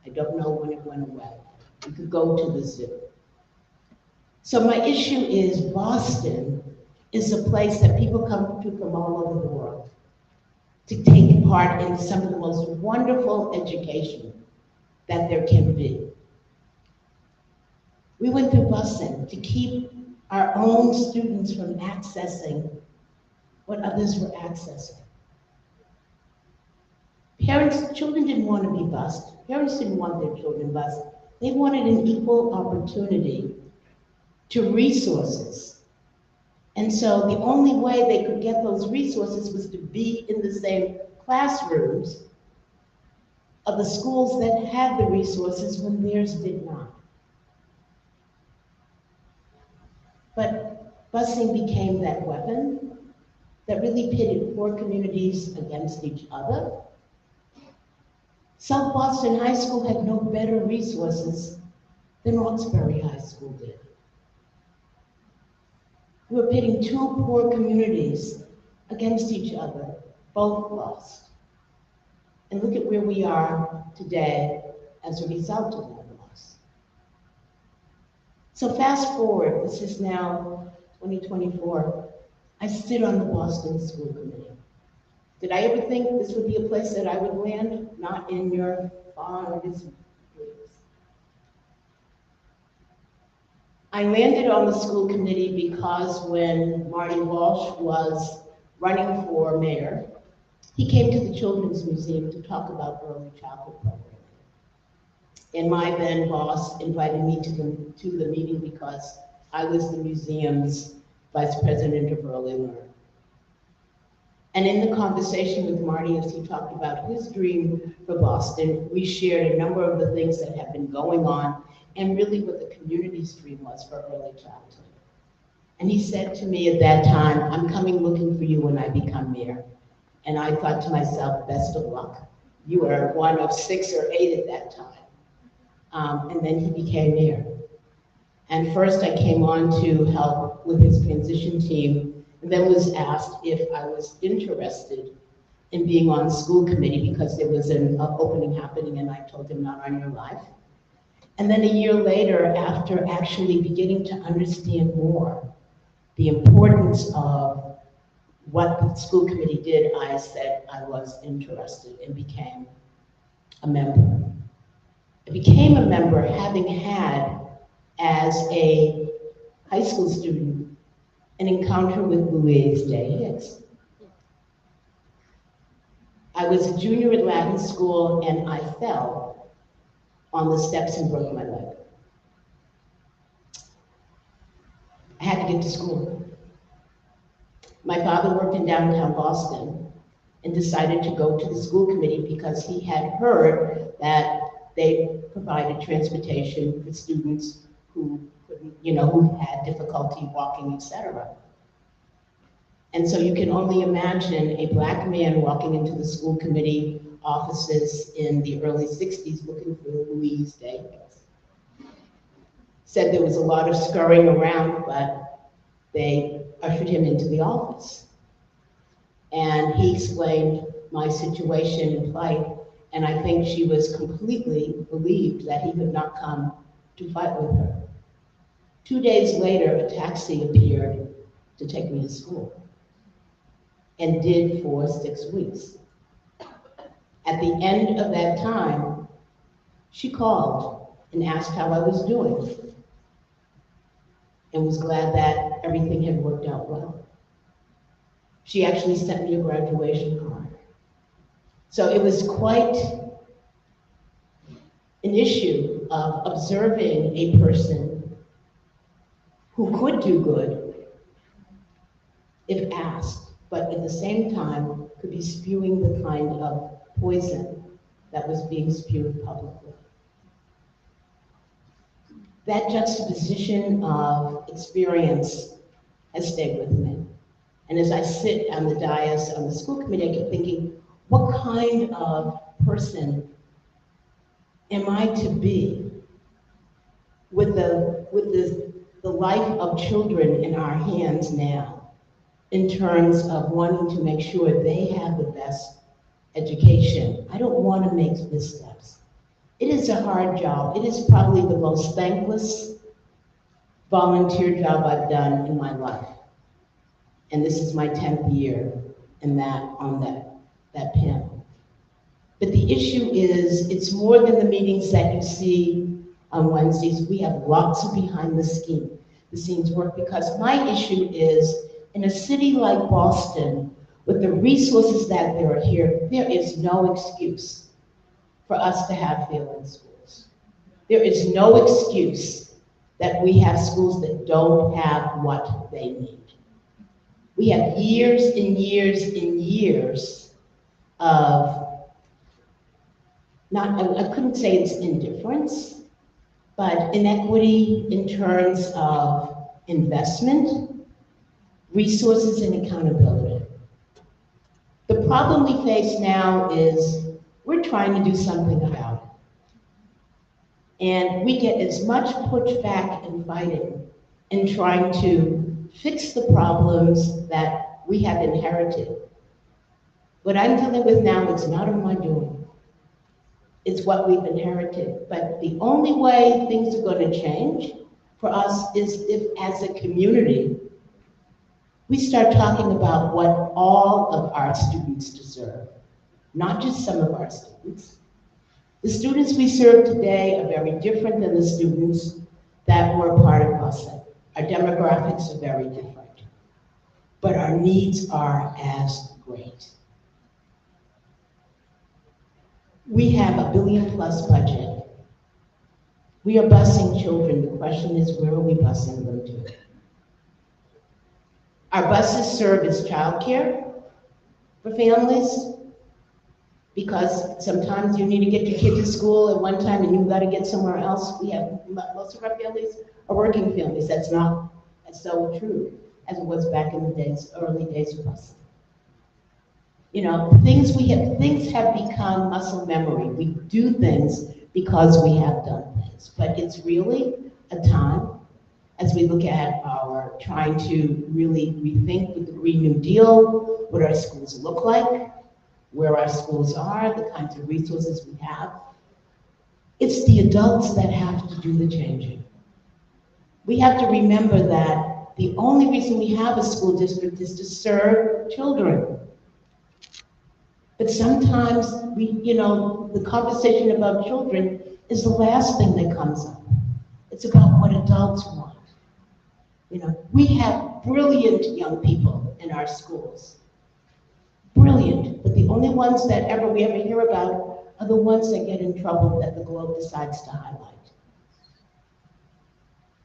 I don't know when it went away. We could go to the zoo. So my issue is Boston is a place that people come to from all over the world to take part in some of the most wonderful education that there can be. We went through busing to keep our own students from accessing what others were accessing. Children didn't want to be bused. Parents didn't want their children bused. They wanted an equal opportunity to resources. And so the only way they could get those resources was to be in the same classrooms of the schools that had the resources when theirs did not. But busing became that weapon that really pitted poor communities against each other. South Boston High School had no better resources than Roxbury High School did. We were pitting 2 poor communities against each other, both lost. And look at where we are today as a result of that loss. So fast forward, this is now 2024, I sit on the Boston School Committee. Did I ever think this would be a place that I would land? Not in your fondest dreams. I landed on the school committee because when Marty Walsh was running for mayor, he came to the Children's Museum to talk about early childhood programming. And my then boss invited me to the meeting because I was the museum's vice president of early learning. And in the conversation with Marty, as he talked about his dream for Boston, we shared a number of the things that have been going on and really what the community's dream was for early childhood. And he said to me at that time, I'm coming looking for you when I become mayor. And I thought to myself, best of luck. You are one of 6 or 8 at that time. And then he became mayor. And first I came on to help with his transition team, and then was asked if I was interested in being on the school committee because there was an opening happening, and I told him not on your life. And then a year later, after actually beginning to understand more the importance of what the school committee did, I said I was interested and became a member. I became a member having had, as a high school student, an encounter with Louise Day Hicks. I was a junior at Latin school and I fell on the steps and broke my leg. I had to get to school. My father worked in downtown Boston and decided to go to the school committee because he had heard that they provided transportation for students who couldn't, who had difficulty walking, etc. And so you can only imagine a Black man walking into the school committee offices in the early 60s looking for Louise Day Hicks. Said there was a lot of scurrying around, but they ushered him into the office. And he explained my situation and plight, and I think she was completely relieved that he could not come to fight with her. 2 days later, a taxi appeared to take me to school, and did for 6 weeks. At the end of that time, she called and asked how I was doing, and was glad that everything had worked out well. She actually sent me a graduation card. So it was quite an issue of observing a person who could do good if asked, but at the same time could be spewing the kind of poison that was being spewed publicly. that juxtaposition of experience has stayed with me. And as I sit on the dais on the school committee, I keep thinking, what kind of person am I to be with the life of children in our hands now, in terms of wanting to make sure they have the best education? I don't want to make missteps. It is a hard job. It is probably the most thankless volunteer job I've done in my life. And this is my 10th year in on that panel. But the issue is, it's more than the meetings that you see on Wednesdays. We have lots of behind the scenes work, because my issue is, in a city like Boston, with the resources that there are here, there is no excuse for us to have failing schools. There is no excuse that we have schools that don't have what they need. We have years and years and years of, I couldn't say it's indifference, but inequity in terms of investment, resources, and accountability. The problem we face now is we're trying to do something about it. And we get as much pushback and fighting in trying to fix the problems that we have inherited. What I'm dealing with now is not of my doing. It's what we've inherited. But the only way things are going to change for us is if, as a community, we start talking about what all of our students deserve, not just some of our students. The students we serve today are very different than the students that were part of BUSIN. Our demographics are very different, but our needs are as great. We have $1 billion+ budget. We are busing children. The question is, where are we busing them to? Our buses serve as childcare for families, because sometimes you need to get your kid to school at one time and you've got to get somewhere else. We have, most of our families are working families. That's not as so true as it was back in the days, early days of busing. You know, things have become muscle memory. We do things because we have done things, but it's really a time, as we look at our trying to really rethink with the Green New Deal, what our schools look like, where our schools are, the kinds of resources we have. It's the adults that have to do the changing. We have to remember that the only reason we have a school district is to serve children. But sometimes the conversation about children is the last thing that comes up. It's about what adults want. We have brilliant young people in our schools. Brilliant, but the only ones that we ever hear about are the ones that get in trouble that the Globe decides to highlight.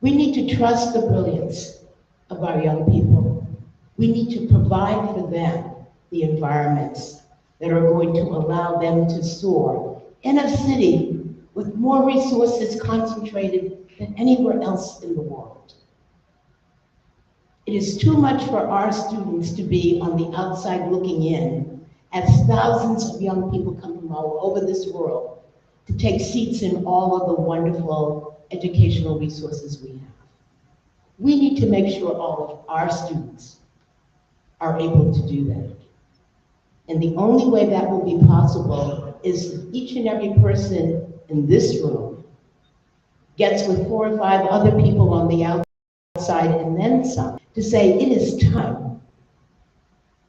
We need to trust the brilliance of our young people. We need to provide for them the environments that are going to allow them to soar in a city with more resources concentrated than anywhere else in the world. It is too much for our students to be on the outside looking in as thousands of young people come from all over this world to take seats in all of the wonderful educational resources we have. We need to make sure all of our students are able to do that. And the only way that will be possible is if each and every person in this room gets with 4 or 5 other people on the outside and then some, to say it is time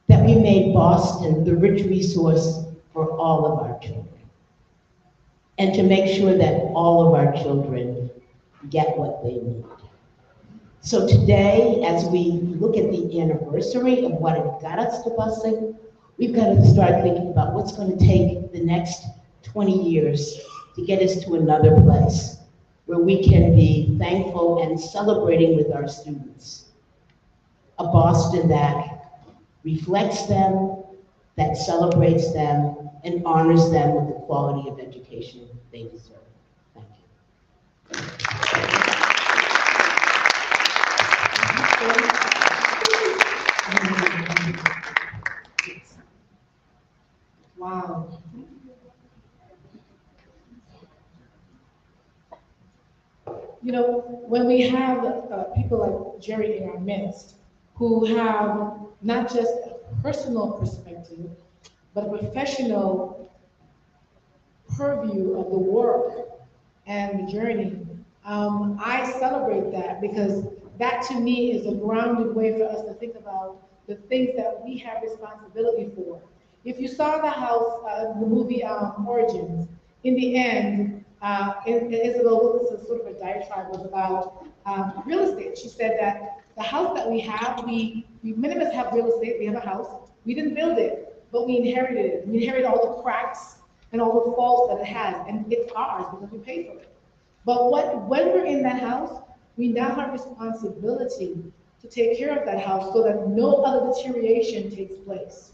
that we made Boston the rich resource for all of our children, and to make sure that all of our children get what they need. So today, as we look at the anniversary of what it got us to busing, we've got to start thinking about what's going to take the next 20 years to get us to another place where we can be thankful and celebrating with our students. A Boston that reflects them, that celebrates them, and honors them with the quality of education they deserve. Thank you. You know, when we have people like Jerry in our midst who have not just a personal perspective, but a professional purview of the work and the journey, I celebrate that because that to me is a grounded way for us to think about the things that we have responsibility for. If you saw the house, the movie Origins, in the end, Isabel Wilkerson sort of a diatribe was about real estate. She said that the house that we have, many of us have real estate, we have a house, we didn't build it, but we inherited it. We inherited all the cracks and all the faults that it has, and it's ours because we paid for it. But when we're in that house, we now have responsibility to take care of that house so that no other deterioration takes place.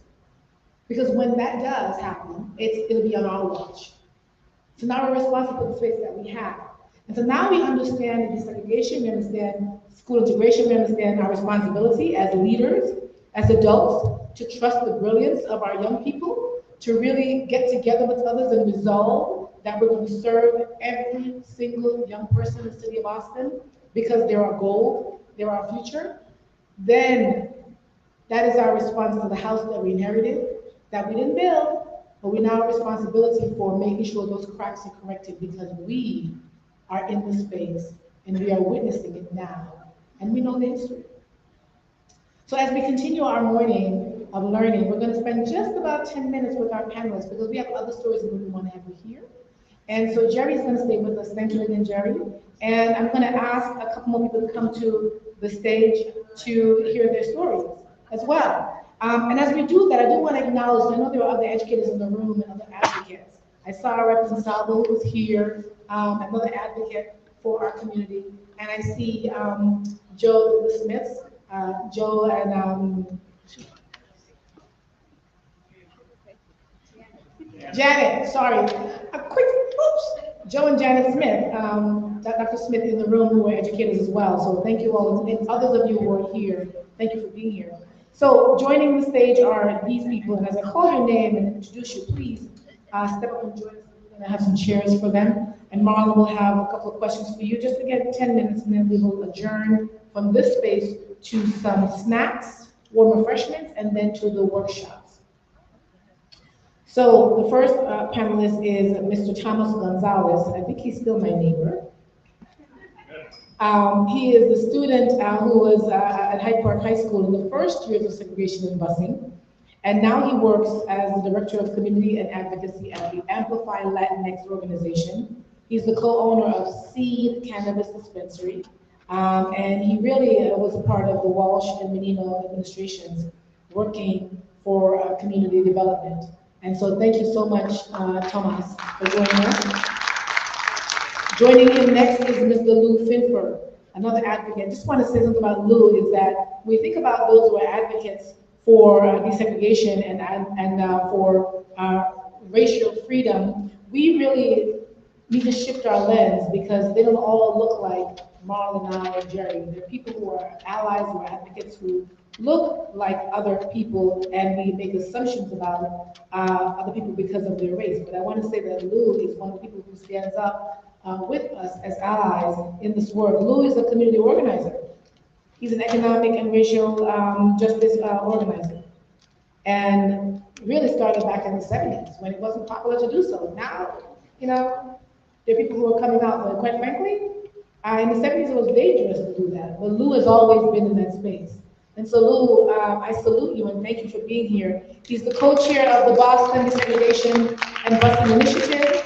Because when that does happen, it'll be on our watch. So now we're responsible for the space that we have. And so now we understand desegregation, we understand school integration, we understand our responsibility as leaders, as adults, to trust the brilliance of our young people, to really get together with others and resolve that we're going to serve every single young person in the city of Austin because they're our goal, they're our future. Then that is our response to the house that we inherited, that we didn't build, but we now have responsibility for making sure those cracks are corrected because we are in the space and we are witnessing it now, and we know the history. So as we continue our morning of learning, we're going to spend just about 10 minutes with our panelists because we have other stories that we want to have you hear. And so Jerry's going to stay with us. Thank you again, Jerry. And I'm going to ask a couple more people to come to the stage to hear their stories as well. And as we do that, I do want to acknowledge, I know there are other educators in the room and other advocates. I saw Representative Salvo who was here, another advocate for our community. And I see Joe the Smiths, Joe and Janet, sorry, a quick, oops, Joe and Janet Smith, Dr. Smith in the room who are educators as well. So thank you all, and others of you who are here, thank you for being here. So joining the stage are these people, and as I call your name and introduce you, please step up and join us. We're gonna have some chairs for them, and Marlon will have a couple of questions for you, just to get 10 minutes, and then we will adjourn from this space to some snacks, warm refreshments, and then to the workshops. So the first panelist is Mr. Thomas Gonzalez. I think he's still my neighbor. He is the student who was at Hyde Park High School in the first years of segregation and busing. And now he works as the Director of Community and Advocacy at the Amplify Latinx organization. He's the co-owner of Seed Cannabis Dispensary. And he really was a part of the Walsh and Menino administrations working for community development. And so thank you so much, Thomas, for joining us. Joining him next is Mr. Lou Finfer, another advocate. I just want to say something about Lou is that when we think about those who are advocates for desegregation and for racial freedom, we really need to shift our lens because they don't all look like Marl and I or Jerry. They're people who are allies, who are advocates, who look like other people, and we make assumptions about other people because of their race. But I want to say that Lou is one of the people who stands up with us as allies in this work. Lou is a community organizer. He's an economic and racial justice organizer. And really started back in the 70s when it wasn't popular to do so. Now, you know, there are people who are coming out, but quite frankly, in the 70s it was dangerous to do that. But Lou has always been in that space. And so Lou, I salute you and thank you for being here. He's the co-chair of the Boston Desegregation and Busing Initiative.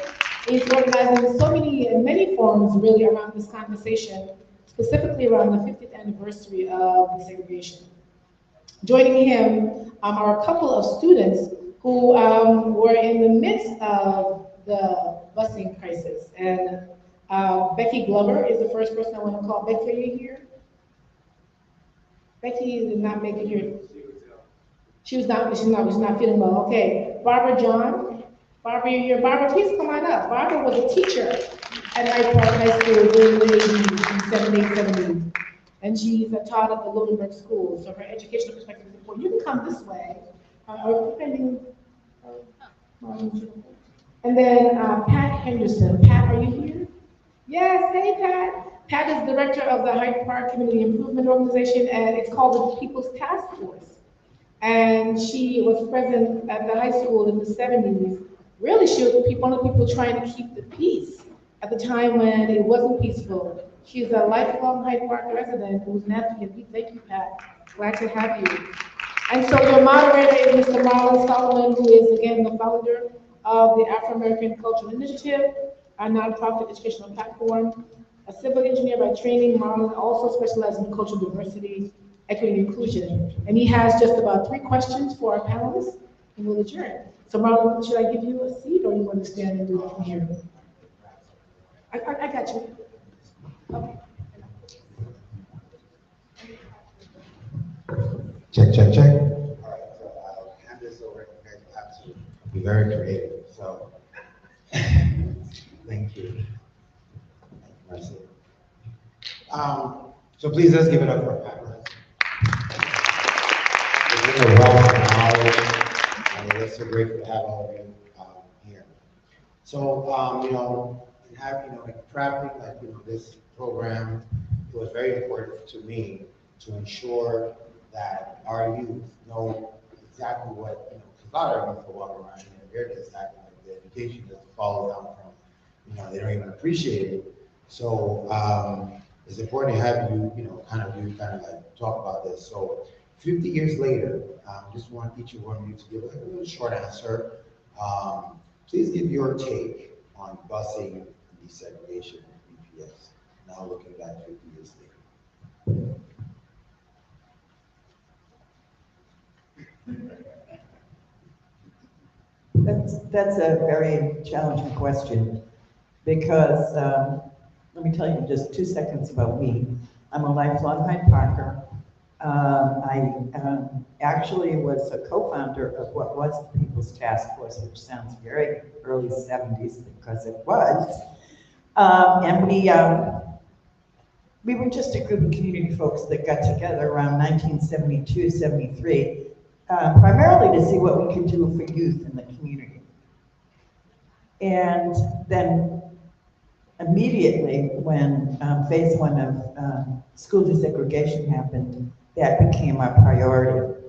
He's organizing in many forums really around this conversation, specifically around the 50th anniversary of desegregation. Joining him are a couple of students who were in the midst of the busing crisis. And Becky Glover is the first person I want to call. Becky, are you here? Becky did not make it here. She's not feeling well. Okay. Barbara John. Barbara, you're here. Barbara, please come on up. Barbara was a teacher at Hyde Park High School during the 80s and 70s. And she's taught at the Lunenburg School. So her educational perspective is important. You can come this way. And then Pat Henderson. Pat, are you here? Yes, hey Pat. Pat is director of the Hyde Park Community Improvement Organization, and it's called the People's Task Force. And she was present at the high school in the 70s. Really, she was one of the people trying to keep the peace at the time when it wasn't peaceful. She's a lifelong Hyde Park resident who's an advocate. Thank you, Pat. Glad to have you. And so your moderator is Mr. Marlon Solomon, who is again the founder of the Afro-American Cultural Initiative, a nonprofit educational platform. A civil engineer by training, Marlon also specializes in cultural diversity, equity, and inclusion. And he has just about 3 questions for our panelists, and we'll adjourn. So Marlon, should I give you a seat, or you want to stand and do it from here? I got you. Okay. Check, check, check. All right, so I'll hand this over. You guys have to be very creative. So, thank you. Mercy. So please let's give it up for Pat. It's been a wealth of knowledge, and we're so grateful to have all of you here. So, you know, crafting this program, it was very important to me to ensure that our youth know exactly what, because a lot of our youth will walk around and they're just acting like the education just falls down from, they don't even appreciate it. So it's important to have you, kind of like talk about this. So 50 years later, just want each one of you to give a little short answer. Please give your take on busing and desegregation of BPS, now looking back 50 years later. That's a very challenging question because let me tell you just 2 seconds about me. I'm a lifelong Hyde Parker. I actually was a co-founder of what was the People's Task Force, which sounds very early 70s because it was. And we were just a group of community folks that got together around 1972, 73, primarily to see what we could do for youth in the community. And then immediately when phase 1 of school desegregation happened, that became our priority.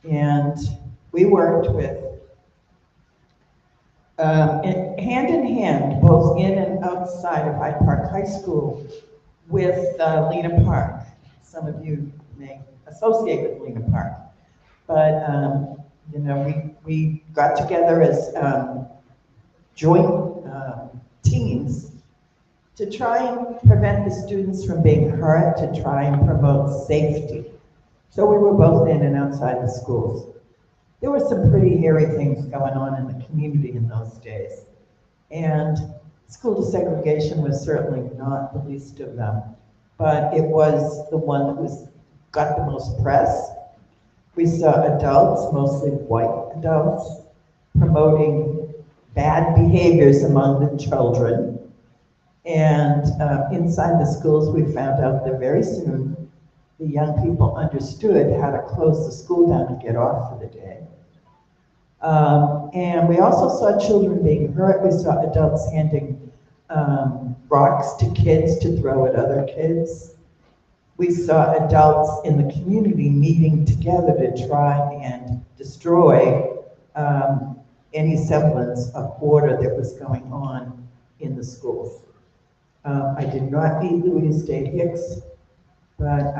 And we worked with, hand in hand, both in and outside of Hyde Park High School, with Lena Park. Some of you may associate with Lena Park. But, we got together as joint teams to try and prevent the students from being hurt, to try and promote safety. So we were both in and outside the schools. There were some pretty hairy things going on in the community in those days. And school desegregation was certainly not the least of them, but it was the one that got the most press. We saw adults, mostly white adults, promoting bad behaviors among the children. And inside the schools, we found out that very soon the young people understood how to close the school down and get off for the day. And we also saw children being hurt. We saw adults handing rocks to kids to throw at other kids. We saw adults in the community meeting together to try and destroy any semblance of order that was going on in the schools. I did not meet Louise Day Hicks, but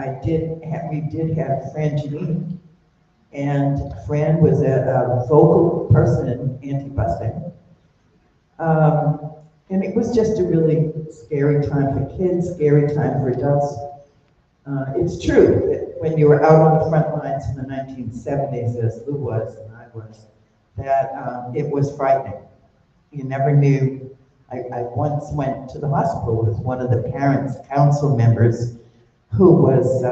we did have Fran Janine, and Fran was a vocal person in anti-busing. And it was just a really scary time for kids, scary time for adults. It's true that when you were out on the front lines in the 1970s, as Lou was and I was, that it was frightening. You never knew. I once went to the hospital with one of the parents' council members who was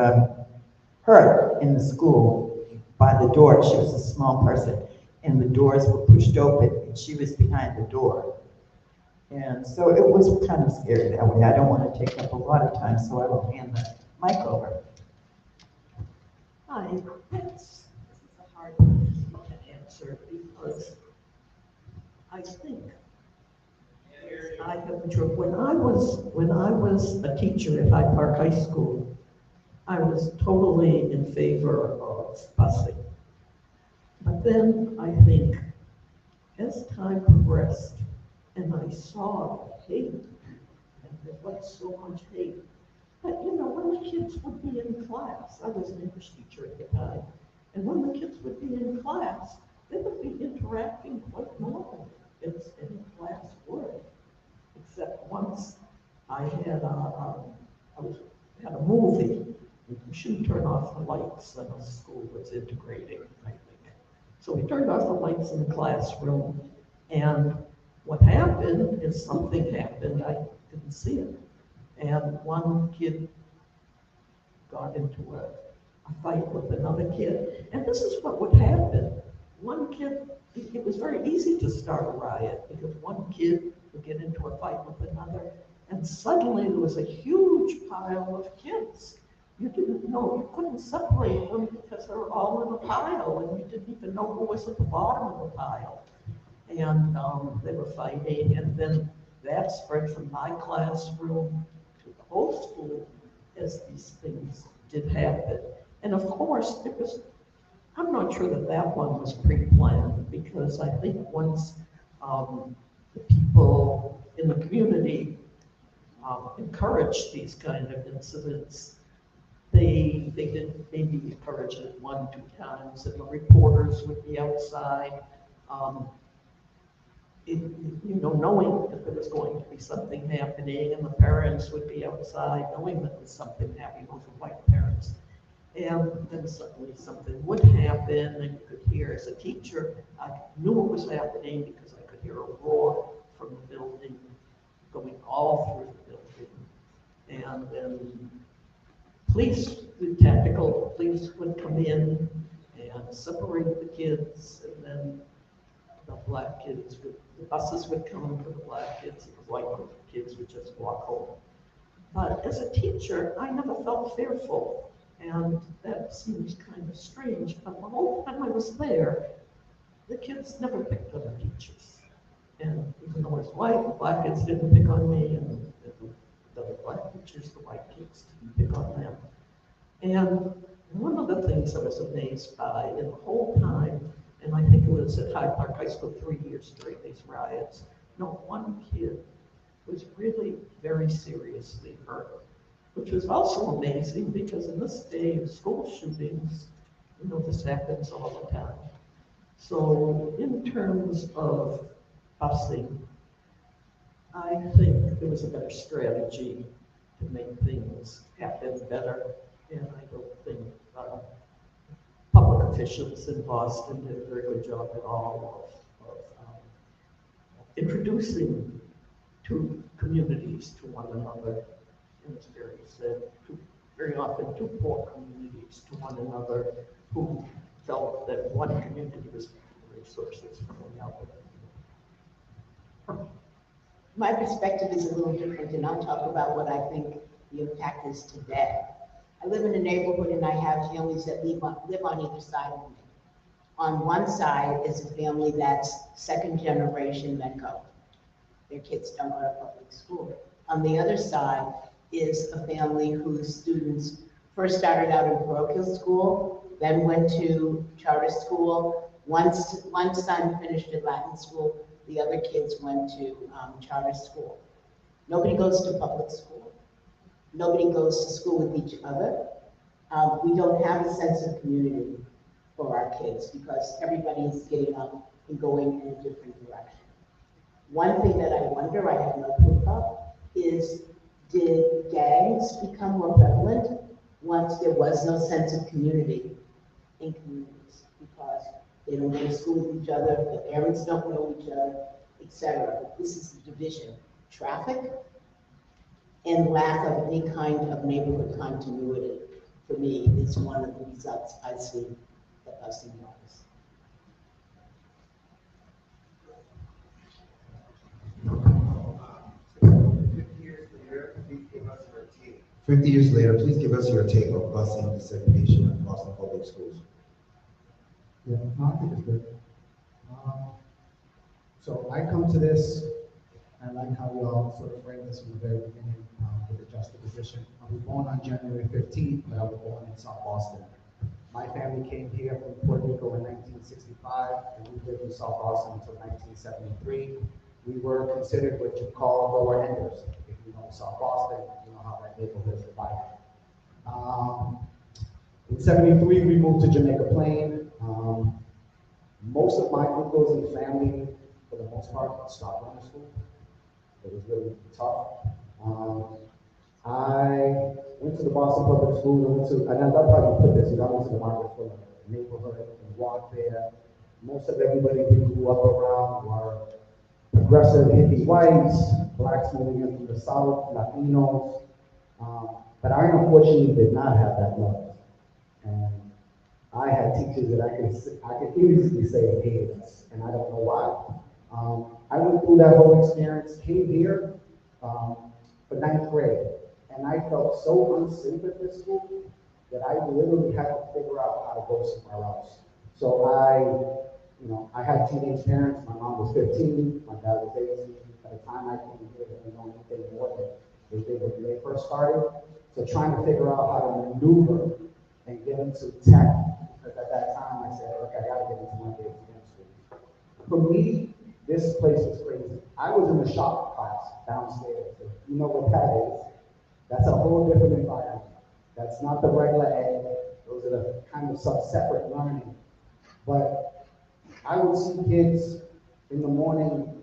hurt in the school by the door. She was a small person, and the doors were pushed open, and she was behind the door. And so it was kind of scary that way. I don't want to take up a lot of time, so I will hand the mic over. Hi, this is a hard question to answer because I think I have mature when I was a teacher at Hyde Park High School, I was totally in favor of busing. But then I think, as time progressed, and I saw the hate, and there was so much hate, but you know, when the kids would be in class, I was an English teacher at the time, and when the kids would be in class, they would be interacting quite normally, as any class would. Except once I had had a movie. We shouldn't turn off the lights when the school was integrating, I think. So we turned off the lights in the classroom, and what happened is something happened. I didn't see it. And one kid got into a fight with another kid. And this is what would happen. One kid, it was very easy to start a riot because one kid would get into a fight with another, and suddenly there was a huge pile of kids. You didn't know, you couldn't separate them because they were all in a pile, and you didn't even know who was at the bottom of the pile. And they were fighting, and then that spread from my classroom to the whole school as these things did happen. And of course, I'm not sure that that one was pre-planned, because I think once the people in the community encouraged these kind of incidents, they did maybe encourage it 1-2 times, and the reporters would be outside, knowing that there was going to be something happening, and the parents would be outside knowing that there was something happening. Those were white parents. And then suddenly something would happen, and you could hear, as a teacher, I knew what was happening because I could hear a roar from the building going all through the building. And then the tactical police would come in and separate the kids, and then the black kids the buses would come for the black kids, and the white kids would just walk home. But as a teacher, I never felt fearful. And that seems kind of strange, but the whole time I was there, the kids never picked on the teachers. And even though I was white, the black kids didn't pick on me, and the black teachers, the white kids didn't pick on them. And one of the things I was amazed by in the whole time, and I think it was at Hyde Park High School 3 years during these riots, not one kid was really very seriously hurt. Which was also amazing because in this day of school shootings, this happens all the time. So in terms of busing, I think there was a better strategy to make things happen better. And I don't think public officials in Boston did a very good job at all of introducing two communities to one another. And as Barry said, very often to poor communities to one another who felt that one community was resources from the other. My perspective is a little different, and I'll talk about what I think the impact is today. I live in a neighborhood, and I have families that live on either side of me. On one side is a family that's second generation Medco. Their kids don't go to public school. On the other side is a family whose students first started out in parochial Hill School, then went to charter school. One son finished at Latin school, the other kids went to charter school. Nobody goes to public school. Nobody goes to school with each other. We don't have a sense of community for our kids because everybody is getting up and going in a different direction. One thing that I wonder, I have no proof of, is did gangs become more prevalent once there was no sense of community in communities? Because they don't go to school with each other, the parents don't know each other, etc. This is the division. Traffic and lack of any kind of neighborhood continuity, for me, is one of the results I see that busing brings. 50 years later, please give us your take on busing desegregation in Boston Public Schools. Yeah, I think it's good. So I come to this I like how we all sort of framed this from the very beginning with the juxtaposition. I was born on January 15th, but I was born in South Boston. My family came here from Puerto Rico in 1965, and we lived in South Boston until 1973. We were considered what you call lower enders. If you know South Boston, you know how that neighborhood is divided. In 73, we moved to Jamaica Plain. Most of my uncles and family, for the most part, stopped going to school. It was really tough. I went to the Boston Public Schools, and I love how you put this, I went to the Margaret Fuller neighborhood and walked there. Most of everybody we grew up around were progressive hippie whites, blacks moving in from the South, Latinos. But I unfortunately did not have that love. And I had teachers that I could easily say hated us, and I don't know why. I went through that whole experience, came here for 9th grade, and I felt so unsafe at this school that I literally had to figure out how to go somewhere else. So I had teenage parents. My mom was 15, my dad was 18. By the time I came here, they didn't know anything more than they did when they first started. So trying to figure out how to maneuver and get into tech, because at that time I said, okay, I gotta get into my big school. For me, this place was crazy. I was in the shop class downstairs. If you know what that is, that's a whole different environment. That's not the regular ed. Those are the kind of separate learning. But I would see kids in the morning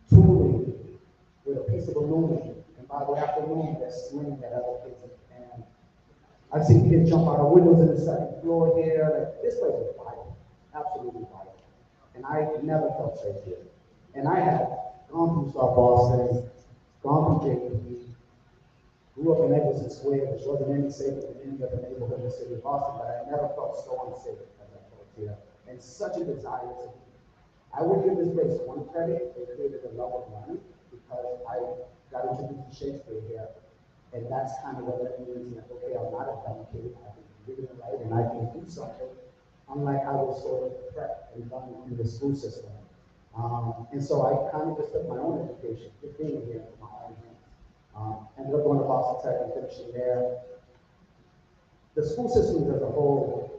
tooling with a piece of aluminum, and by the afternoon, they're swinging at other kids. And I've seen kids jump out of windows in the second floor here. Like, this place was violent, absolutely violent. And I never felt safe here. And I had gone through South Boston, gone through JP, grew up in Edison Square, which wasn't any safer than any other neighborhood in the city of Boston, but I never felt so unsafe as I felt here. And such a desire to be. I would give this place one credit. They created a love of learning because I got introduced to Shakespeare here. And that's kind of what that means, like, okay, I'm not a dumb kid, I can read and write, and I can do something, unlike I was sort of prepped and done in the school system. And so I kind of just took my own education, just being here for my own hands. Ended up going to Boston Tech and finishing there. The school systems as a whole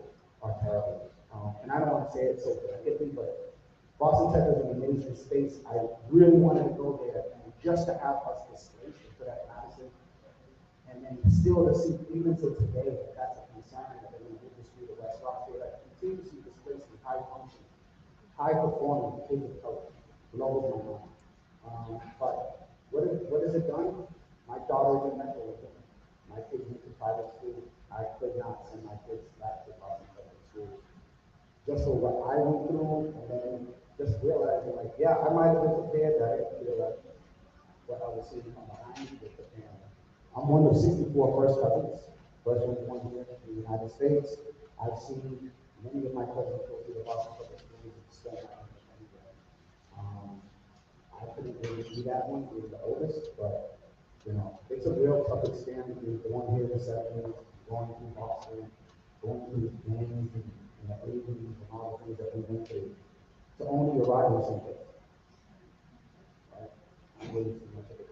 are terrible. And I don't want to say it so quickly, but Boston Tech is an amazing space. I really wanted to go there, and just to have us displaced and put at Madison, and then still to see, even to today, that's a concern that in the industry of West Rockville, that continue to see displaced in high function, high performing kids of color, blows my mind. But what has it done? My daughter is in medical with them. My kids went to private school. I could not send my kids back to Boston public schools. Just for what I went through, and then just realizing, like, yeah, I might have been prepared, but I didn't feel like what I was seeing from behind with the family. I'm one of 64 first cousins, first one born here in the United States. I've seen many of my cousins go through the Boston public schools and still not anywhere. I couldn't really do that one, being the oldest, but it's a real tough experience being born here in the 70s, going through Boston, going through the gangs and the 80s and all the things that we went through, to only arrive in something. Right? I'm really too much of it.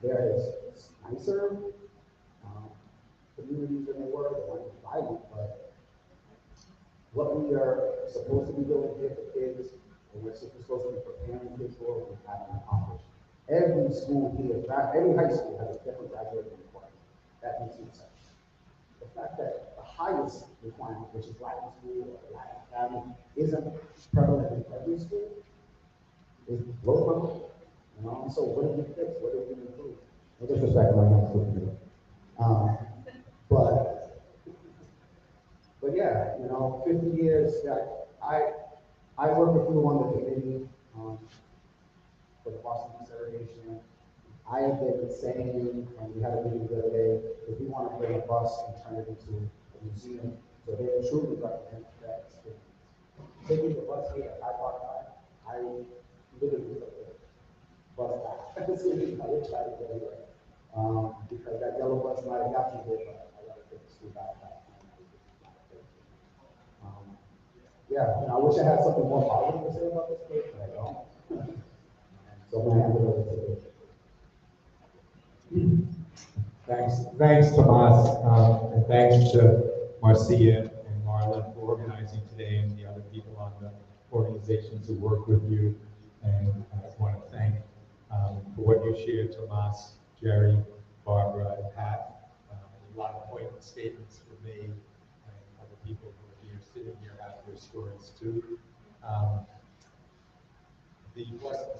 There is nicer communities than they were, the ones violent, but what we are supposed to be doing here for kids, and we're supposed to be preparing kids for, we haven't accomplished. Every school here, every high school has a different graduating requirement. That makes no sense. The fact that the highest requirement, which is Latin school or Latin academy, isn't prevalent in every school, it blows my mind. So what did we fix? What did we improve? No disrespect to my young students. But yeah, 50 years. I work with you on the committee for the Boston Desegregation. I have been saying, and we had a meeting the other day, if we want to bring a bus and turn it into a museum, so they truly represent that experience. Taking the bus here at High Park High, I literally took the bus back. It's going to be my excited anyway. Because that yellow bus might have got you there, but I got to take the school back. I wish I had something more positive to say about this place, but I don't. So I'm gonna hand it over to you. Thanks, Tomas, and thanks to Marcia and Marla for organizing today, and the other people on the organizations who work with you. And I want to thank for what you shared, Tomas, Jerry, Barbara, and Pat. A lot of poignant statements were made, and other people who are here sitting here have their stories too. The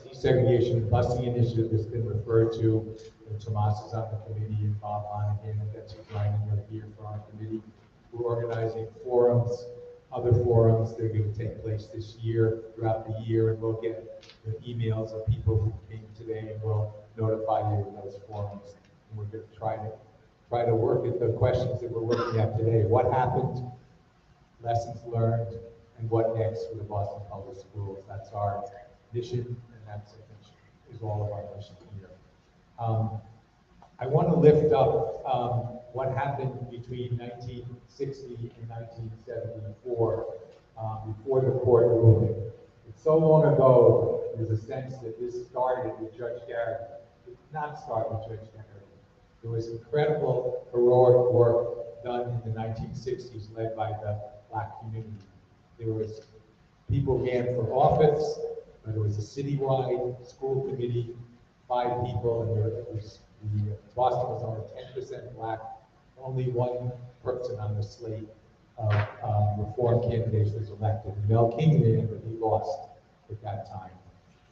desegregation busing initiative has been referred to, and Tomas is on the committee, and Bob Monahan and Betsy Klein are here for our committee. We're organizing forums, other forums that are going to take place this year, throughout the year, and we'll get the emails of people who came today, and we'll notify you of those forums. And we're going to try to work at the questions that we're looking at today. What happened? Lessons learned, and what next for the Boston Public Schools? That's our mission, and that's is all of our mission here. I want to lift up what happened between 1960 and 1974 before the court ruling. It's so long ago, there's a sense that this started with Judge Garrity. It did not start with Judge Garrity. There was incredible heroic work done in the 1960s led by the Black community. There was people ran for office, but it was a citywide school committee, 5 people, and Boston was only 10% Black, only one person on the slate of reform candidates was elected. Mel King ran, but he lost at that time.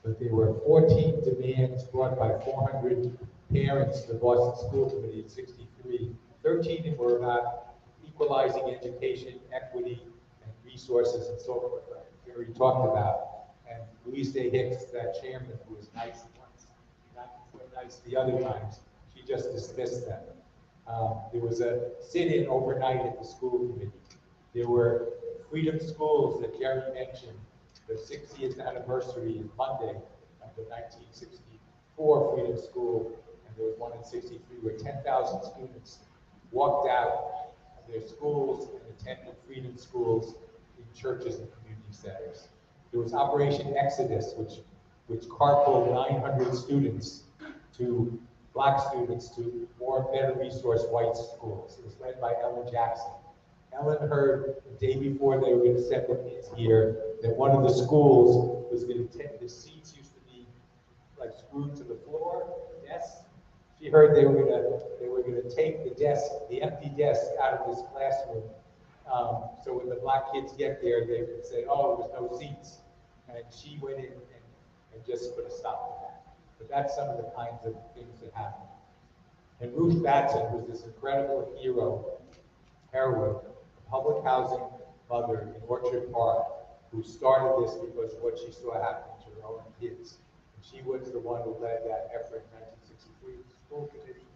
But there were 14 demands brought by 400 parents to the Boston School Committee in '63. 13 of them were about equalizing education, equity, and resources, and so forth. We already talked about. And Louise Day Hicks, that chairman, who was nice once, not so nice the other times, she just dismissed them. There was a sit-in overnight at the school committee. There were Freedom Schools that Jerry mentioned. The 60th anniversary is Monday of the 1964 Freedom School, and there was one in '63 where 10,000 students walked out of their schools and attended Freedom Schools in churches and community centers. There was Operation Exodus, which carpooled 900 students to Black students to more better resourced white schools. It was led by Ellen Jackson. Ellen heard the day before they were going to send the kids here that one of the schools was going to take, the seats used to be like screwed to the floor, the desks. She heard they were going to take the desk, the empty desk, out of this classroom. So when the Black kids get there, they would say, "Oh, there's no seats." And she went in and just put a stop to that. But that's some of the kinds of things that happened. And Ruth Batson was this incredible heroine, a public housing mother in Orchard Park, who started this because of what she saw happen to her own kids. And she was the one who led that effort in 1963 with the school committee.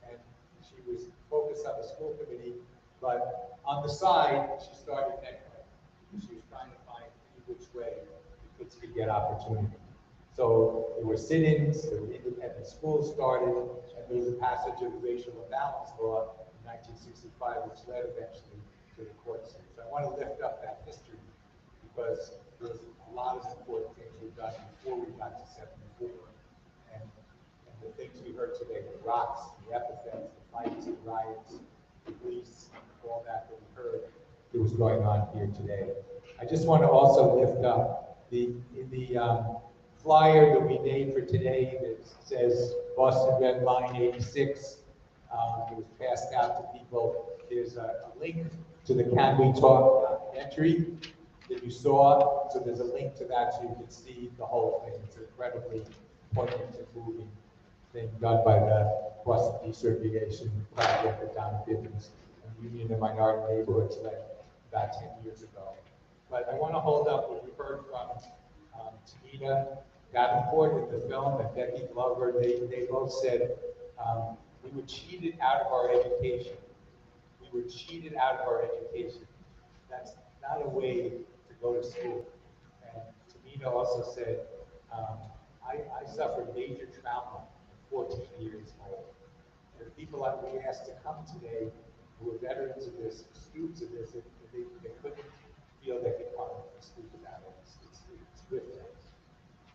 And she was focused on the school committee, but on the side, she started Network. She was trying to find any which way the kids could get opportunity. So there were sit-ins, there were independent schools started, and there was a passage of the Racial Imbalance Law in 1965, which led eventually to the court system. So I want to lift up that history because there's a lot of important things we've done before we got to '74. And the things we heard today, the rocks, the epithets, the fights, the riots, the police, all that we heard that was going on here today. I just want to also lift up the flyer that we made for today that says Boston Red Line 86. It was passed out to people. There's a link to the Can We Talk documentary that you saw. So there's a link to that so you can see the whole thing. It's an incredibly poignant and moving thing done by the Boston Desegregation Project that Donna Bivens and Union of Minority Neighborhoods led about 10 years ago. But I want to hold up what we heard from Tanita Davenport in the film and Becky Glover. They both said we were cheated out of our education. We were cheated out of our education. That's not a way to go to school. And Tanita also said, I suffered major trauma at 14 years old. And the people that we asked to come today who were veterans of this, students of this, they couldn't feel they could come and speak about it. It's with them.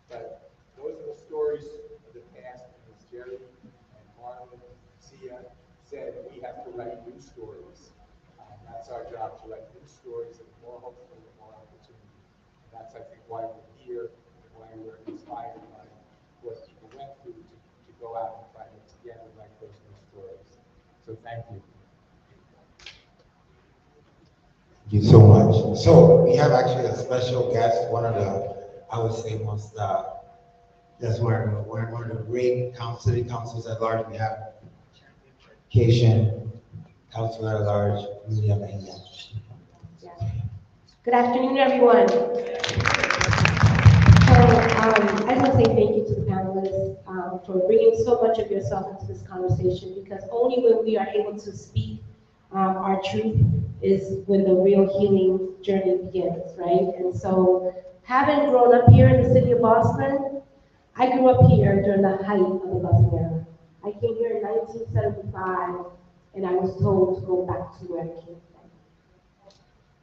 But Those are the stories of the past, and as Jerry and Marlon, Sia said, we have to write new stories. That's our job, to write new stories and more hopeful and more opportunity. And that's, I think, why we're here and why we're inspired by what people went through to go out and try to together write those new stories. So thank you. Thank you so much. So we have actually a special guest, one of the, I would say, most, that's where one of the great city councils at large. We have Education Councilor at Large, Amelia Mejia. Good afternoon, everyone. So I just want to say thank you to the panelists for bringing so much of yourself into this conversation, because only when we are able to speak our truth is when the real healing journey begins, right? And so, having grown up here in the city of Boston, I grew up here during the height of the busing era. I came here in 1975, and I was told to go back to where I came from.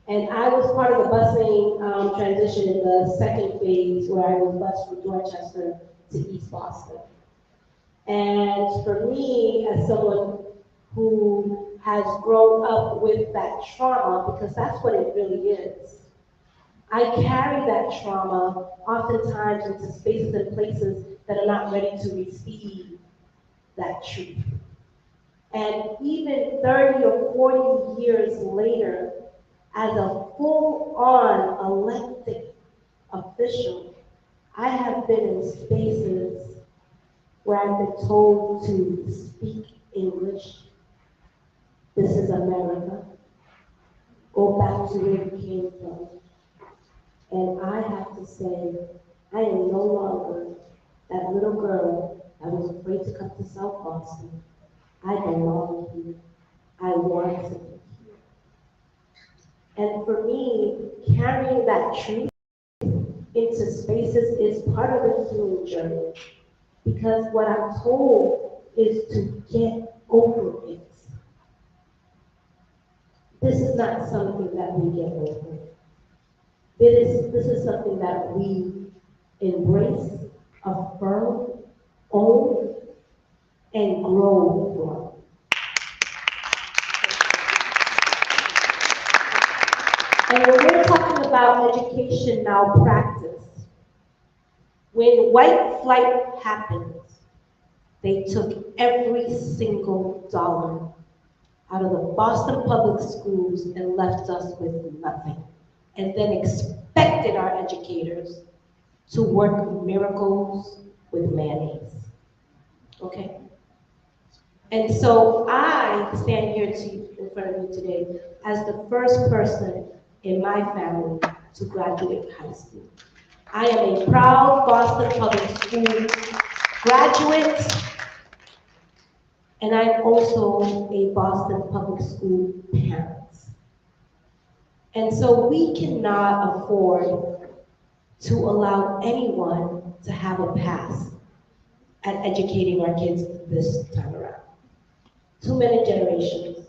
And I was part of the busing transition in the second phase, where I was bused from Dorchester to East Boston. And for me, as someone who has grown up with that trauma, because that's what it really is, I carry that trauma oftentimes into spaces and places that are not ready to receive that truth. And even 30 or 40 years later, as a full-on elected official, I have been in spaces where I've been told to speak English. This is America. Go back to where you came from. And I have to say, I am no longer that little girl that was afraid to come to South Boston. I belong here. I want to be here. And for me, carrying that truth into spaces is part of the healing journey. Because what I'm told is to get over it. This is not something that we get over. This is something that we embrace, affirm, own, and grow from. And when we're talking about education malpractice, when white flight happened, they took every single dollar out of the Boston public schools and left us with nothing. And then expected our educators to work miracles with mayonnaise. Okay? And so I stand here in front of you today as the first person in my family to graduate high school. I am a proud Boston Public School graduate, and I'm also a Boston Public School parent. And so we cannot afford to allow anyone to have a pass at educating our kids this time around. Too many generations,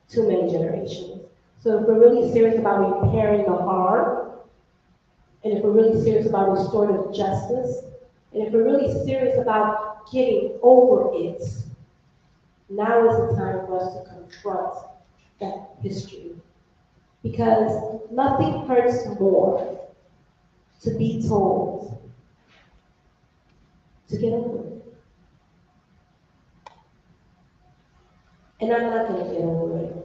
too many generations. So if we're really serious about repairing the harm, and if we're really serious about restorative justice, and if we're really serious about getting over it, now is the time for us to confront that history. Because nothing hurts more to be told to get over it. And I'm not going to get over it.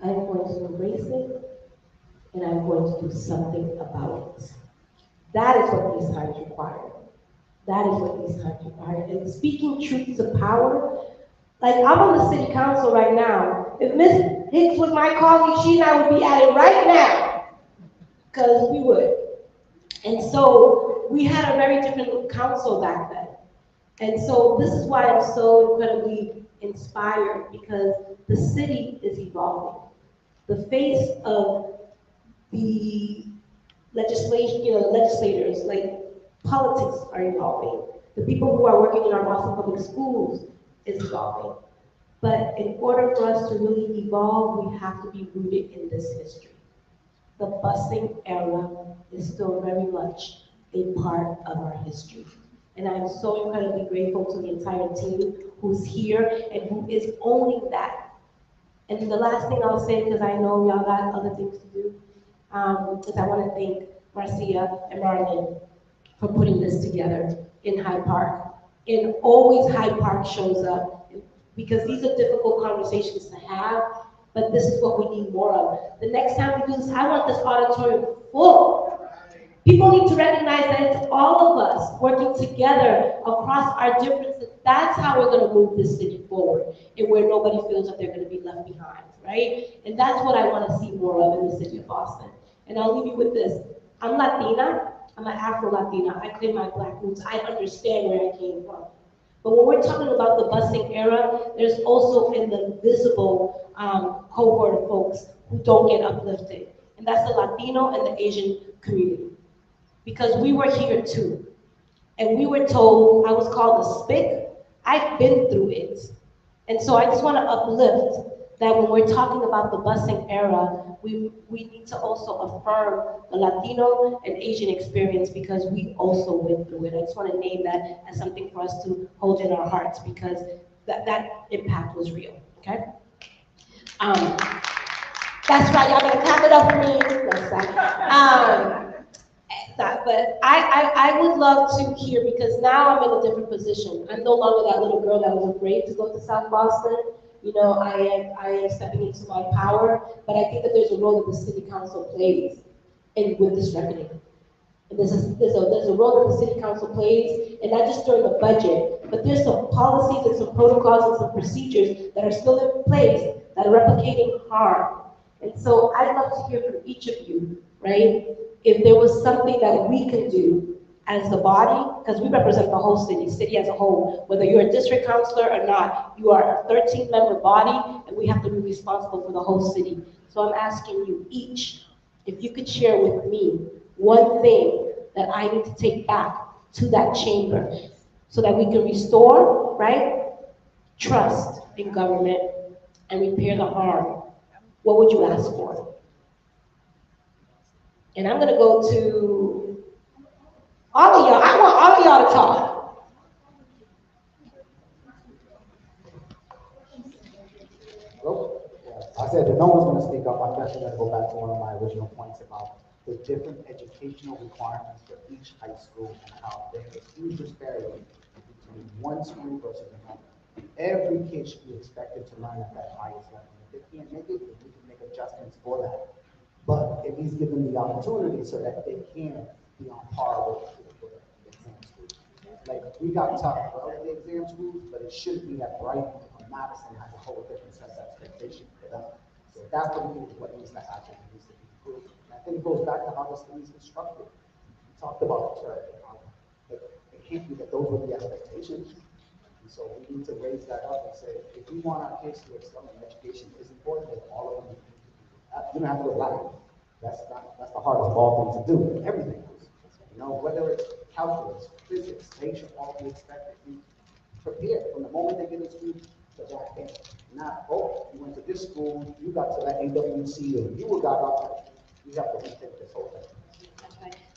I'm going to embrace it, and I'm going to do something about it. That is what these times require. That is what these times require. And speaking truth to power, like I'm on the city council right now. If Ms. Hicks was my colleague, she and I would be at it right now, because we would. And so we had a very different council back then. And so this is why I'm so incredibly inspired, because the city is evolving. The face of the legislation, the legislators, like politics are evolving. The people who are working in our Boston Public Schools is evolving. But in order for us to really evolve, we have to be rooted in this history. The busing era is still very much a part of our history. And I'm so incredibly grateful to the entire team who's here and who is owning that. And the last thing I'll say, because I know y'all got other things to do, is I want to thank Marcia and Marlon for putting this together in Hyde Park. And always Hyde Park shows up, because these are difficult conversations to have, but this is what we need more of. The next time we do this, I want this auditorium full. People need to recognize that it's all of us working together across our differences. That's how we're going to move this city forward, and where nobody feels that they're going to be left behind, right? And that's what I want to see more of in the city of Boston. And I'll leave you with this. I'm Latina. I'm an Afro-Latina. I claim my Black roots. I understand where I came from. But when we're talking about the busing era, there's also an invisible cohort of folks who don't get uplifted. And that's the Latino and the Asian community. Because we were here too. And we were told, I was called a spick. I've been through it. And so I just want to uplift that when we're talking about the busing era, we need to also affirm the Latino and Asian experience, because we also went through it. I just want to name that as something for us to hold in our hearts, because that impact was real, okay? That's right, y'all gotta clap it up for me. That's right. But I would love to hear, because now I'm in a different position. I'm no longer that little girl that was afraid to go to South Boston. You know, I am stepping into my power, but I think that there's a role that the city council plays with this reckoning. And there's a role that the city council plays, and not just during the budget, but there's some policies and some protocols and some procedures that are still in place that are replicating harm. And so I'd love to hear from each of you, right? If there was something that we can do as the body, because we represent the whole city as a whole, whether you're a district councilor or not, you are a 13-member body, and we have to be responsible for the whole city. So I'm asking you each, if you could share with me one thing that I need to take back to that chamber so that we can restore, right, trust in government and repair the harm. What would you ask for? And I'm gonna go to all of y'all. I want all of y'all to talk. Hello? Yeah. I said that no one's gonna speak up. I'm definitely gonna go back to one of my original points about the different educational requirements for each high school and how there's a huge disparity between one school versus another. Every kid should be expected to learn at that highest level. If they can't make it, then we can make adjustments for that. But at least give them the opportunity so that they can be on par with the exam schools. Like, we got taught well the exam schools, but it shouldn't be that Brighton or Madison has a whole different set of expectations for them. So that for me is what needs to happen. It needs to be improved. And I think it goes back to how the city is constructed. We talked about it can't be that those were the expectations. And so we need to raise that up and say, if we want our kids to excel in education, it's important that all of them you don't have to go black. That's the hardest of all things to do. Everything is. You know, whether it's calculus, physics, they should all be expected to be prepared from the moment they get in school to back in. Not, oh, you went to this school, you got to that AWC, and you got up. You have to rethink this whole thing.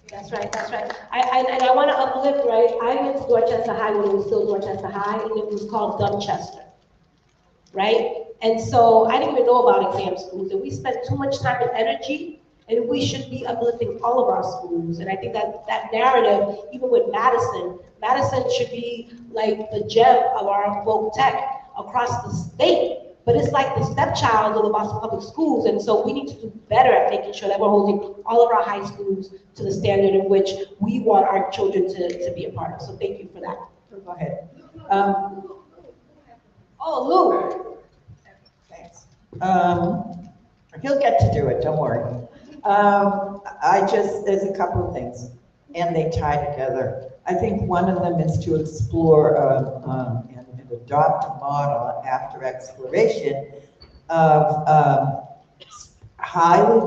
That's right. And I want to uplift, right? I went to Dorchester High when it was still Dorchester High, and it was called Dumchester, right? And so I didn't even know about exam schools, and we spent too much time and energy, and we should be uplifting all of our schools. And I think that narrative, even with Madison should be like the gem of our folk tech across the state. But it's like the stepchild of the Boston Public Schools, and so we need to do better at making sure that we're holding all of our high schools to the standard in which we want our children to be a part of. So thank you for that. Go ahead. Lou. Thanks. He'll get to do it, don't worry. There's a couple of things, and they tie together. I think one of them is to explore and adopt a model after exploration of highly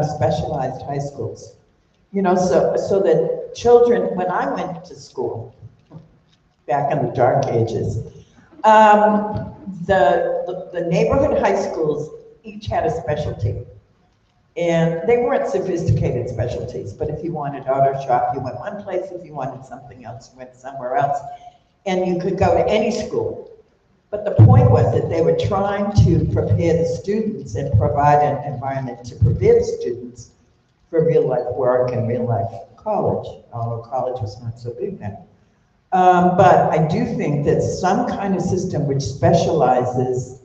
specialized high schools. You know, so that children, when I went to school, back in the dark ages, the neighborhood high schools each had a specialty. And they weren't sophisticated specialties, but if you wanted auto shop, you went one place. If you wanted something else, you went somewhere else. And you could go to any school. But the point was that they were trying to prepare the students and provide an environment to prepare the students for real life work and real life college, although college was not so big then. But I do think that some kind of system which specializes,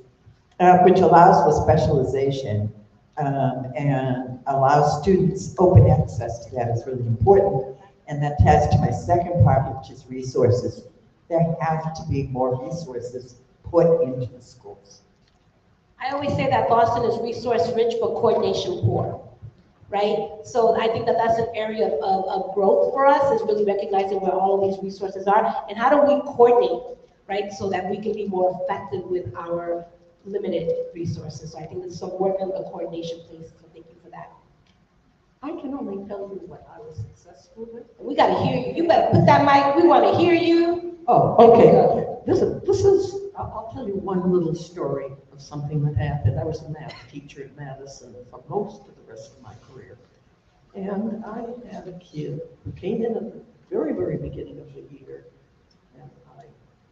which allows for specialization and allows students open access to that is really important. And that ties to my second part, which is resources. There have to be more resources put into the schools. I always say that Boston is resource rich but coordination poor, right? So I think that that's an area of growth for us, is really recognizing where all of these resources are and how do we coordinate, right? So that we can be more effective with our limited resources. So I think there's some work on the coordination place, so thank you for that. I can only tell you what I was successful with. We gotta hear you. You better put that mic, we wanna hear you. Oh, okay. This is, I'll tell you one little story of something that happened. I was a math teacher at Madison for most of the rest of my career. And I had a kid who came in at the very, very beginning of the year. And I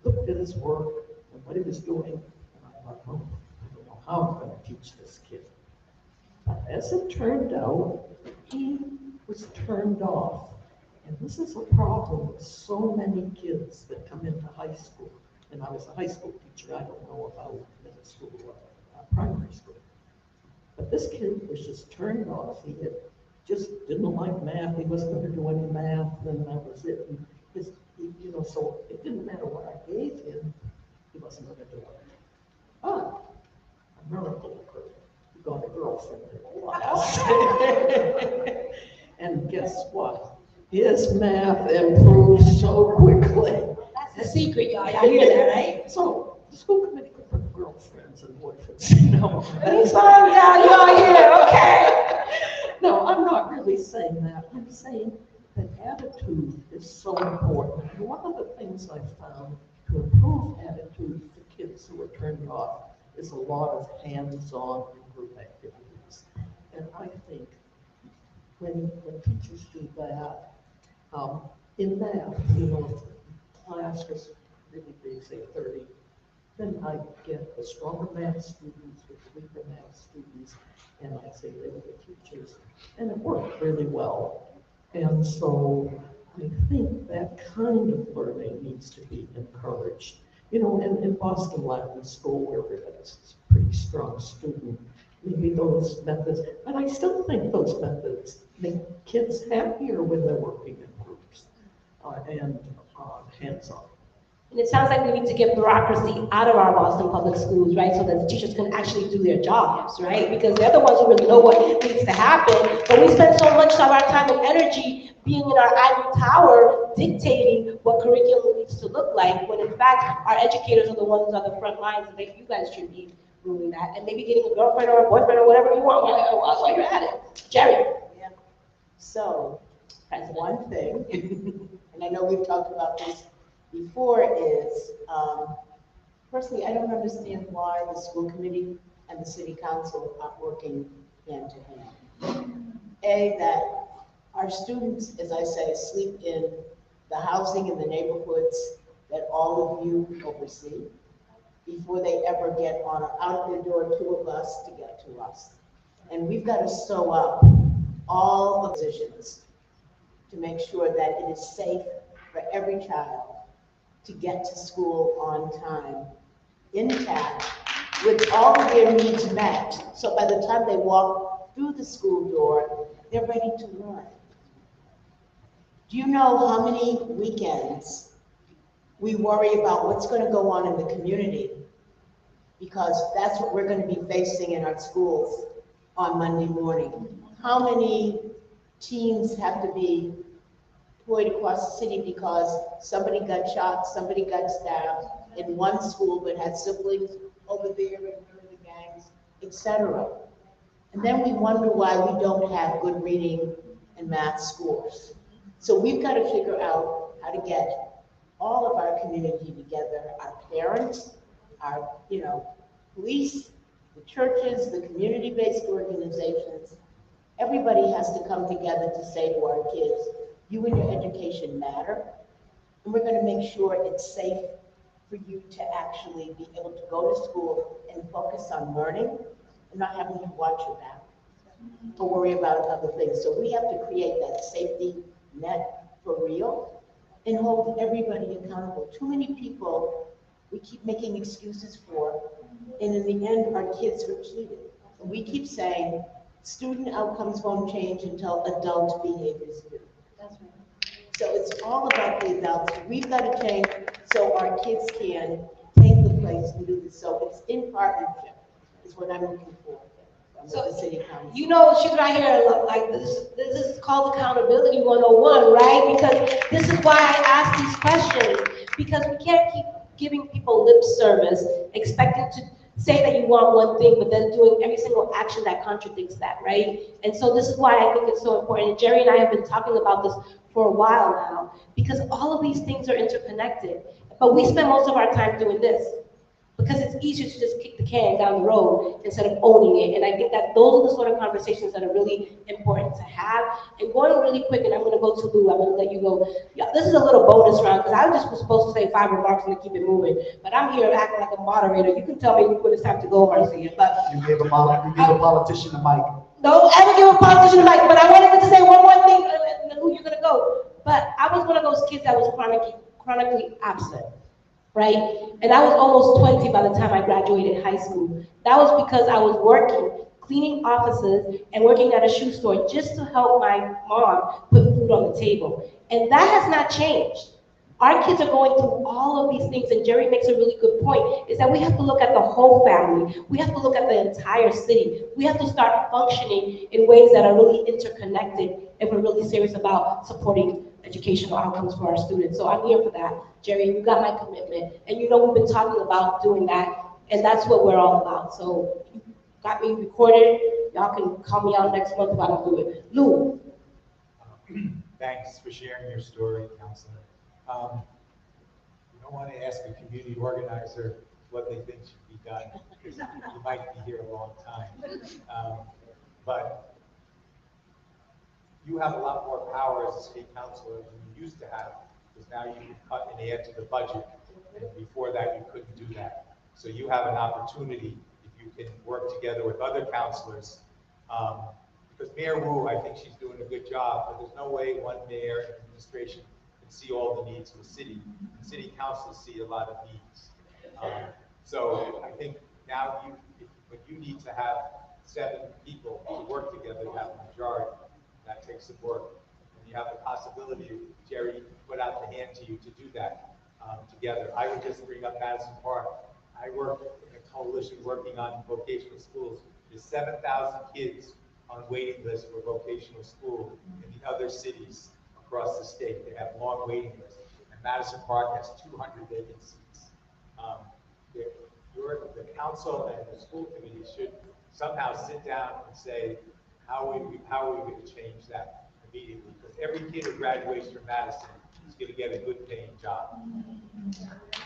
looked at his work and what he was doing. And I thought, oh, I don't know how I'm going to teach this kid. But as it turned out, he was turned off. And this is a problem with so many kids that come into high school. And I was a high school teacher, I don't know about middle school or primary school. But this kid was just turned off. He just didn't like math. He wasn't going to do any math, and that was it. And so it didn't matter what I gave him, he wasn't going to do it. But a miracle occurred. He got a girlfriend in class. And guess what? His math improved so quickly. That's the secret, y'all. Y'all hear that, right? So the school committee could put girlfriends and boyfriends, you know. Let me find out, y'all here, okay? No, I'm not really saying that. I'm saying that attitude is so important. And one of the things I've found to improve attitude for kids who are turned off is a lot of hands-on and group activities. And I think when teachers do that, in math, if class was really big, say 30, then I get the stronger math students with weaker math students, and I say they were the teachers, and it worked really well. And so I think that kind of learning needs to be encouraged. In Boston Latin School, where everybody's a pretty strong student, maybe those methods, but I still think those methods make kids happier when they're working in groups and hands-on. And it sounds like we need to get bureaucracy out of our Boston public schools, right? So that the teachers can actually do their jobs, right? Because they're the ones who really know what needs to happen. But we spend so much of our time and energy being in our ivory tower dictating what curriculum needs to look like, when in fact our educators are the ones on the front lines, and you guys should be doing that, and maybe getting a girlfriend or a boyfriend or whatever you want while you're at it. Jerry. Yeah. So, that's one thing, and I know we've talked about this before, is personally, I don't understand why the school committee and the city council are not working hand to hand. That our students, as I say, sleep in the housing in the neighborhoods that all of you oversee before they ever get out their door to a bus to get to us. And we've got to sew up all the positions to make sure that it is safe for every child to get to school on time, intact, with all of their needs met. So by the time they walk through the school door, they're ready to learn. Do you know how many weekends we worry about what's going to go on in the community? Because that's what we're going to be facing in our schools on Monday morning. How many teams have to be deployed across the city because somebody got shot, somebody got stabbed in one school but had siblings over there in one of the gangs, etc. And then we wonder why we don't have good reading and math scores. So we've got to figure out how to get all of our community together, our parents, our police, the churches, the community-based organizations, Everybody has to come together to say to our kids, you and your education matter, and we're gonna make sure it's safe for you to actually be able to go to school and focus on learning and not having to watch your back or worry about other things. So we have to create that safety net for real and hold everybody accountable. Too many people we keep making excuses for, and in the end, our kids repeat it. And we keep saying, student outcomes won't change until adult behaviors do. That's right. So it's all about the adults. We've got to change so our kids can take the place and do this. So it's in partnership is what I'm looking for. So, with the city council. you know, she's right here, like this is called accountability 101, right? Because this is why I ask these questions, because we can't keep giving people lip service, expecting to say that you want one thing, but then doing every single action that contradicts that, right? And so this is why I think it's so important. And Jerry and I have been talking about this for a while now, because all of these things are interconnected. But we spend most of our time doing this, because it's easier to just kick the can down the road instead of owning it. And I think that those are the sort of conversations that are really important to have. And going really quick, and I'm gonna go to Lou, I'm gonna let you go. Yeah, this is a little bonus round, because I just was supposed to say 5 remarks and then keep it moving. But I'm here acting like a moderator. You can tell me when it's time to go, Marcia. But You gave a politician a mic. no, I didn't give a politician a mic, but I wanted to say one more thing, and then Lou, you're gonna go. But I was one of those kids that was chronically absent. Right? And I was almost 20 by the time I graduated high school. That was because I was working, cleaning offices and working at a shoe store just to help my mom put food on the table. And that has not changed. Our kids are going through all of these things, and Jerry makes a really good point, is that we have to look at the whole family. We have to look at the entire city. We have to start functioning in ways that are really interconnected if we're really serious about supporting educational outcomes for our students. So I'm here for that. Jerry, you got my commitment. And you know we've been talking about doing that, and that's what we're all about. So you got me recorded. Y'all can call me out next month if I don't do it. Lou. Thanks for sharing your story, Counselor. You don't want to ask a community organizer what they think should be done, because you might be here a long time. But you have a lot more power as a state councilor than you used to have, because now you can cut and add to the budget, and before that you couldn't do that. So you have an opportunity if you can work together with other councilors, because Mayor Wu, I think she's doing a good job, but there's no way one mayor and administration can see all the needs of the city. The city councils see a lot of needs. So I think now but you need to have 7 people to work together to have a majority. That takes some work. And you have the possibility, Jerry put out the hand to you to do that together. I would just bring up Madison Park. I work in a coalition working on vocational schools. There's 7,000 kids on waiting lists for vocational school in the other cities across the state. They have long waiting lists. And Madison Park has 200 vacant seats. The council and the school committee should somehow sit down and say, how are we going to change that immediately? Because every kid who graduates from Madison is going to get a good paying job.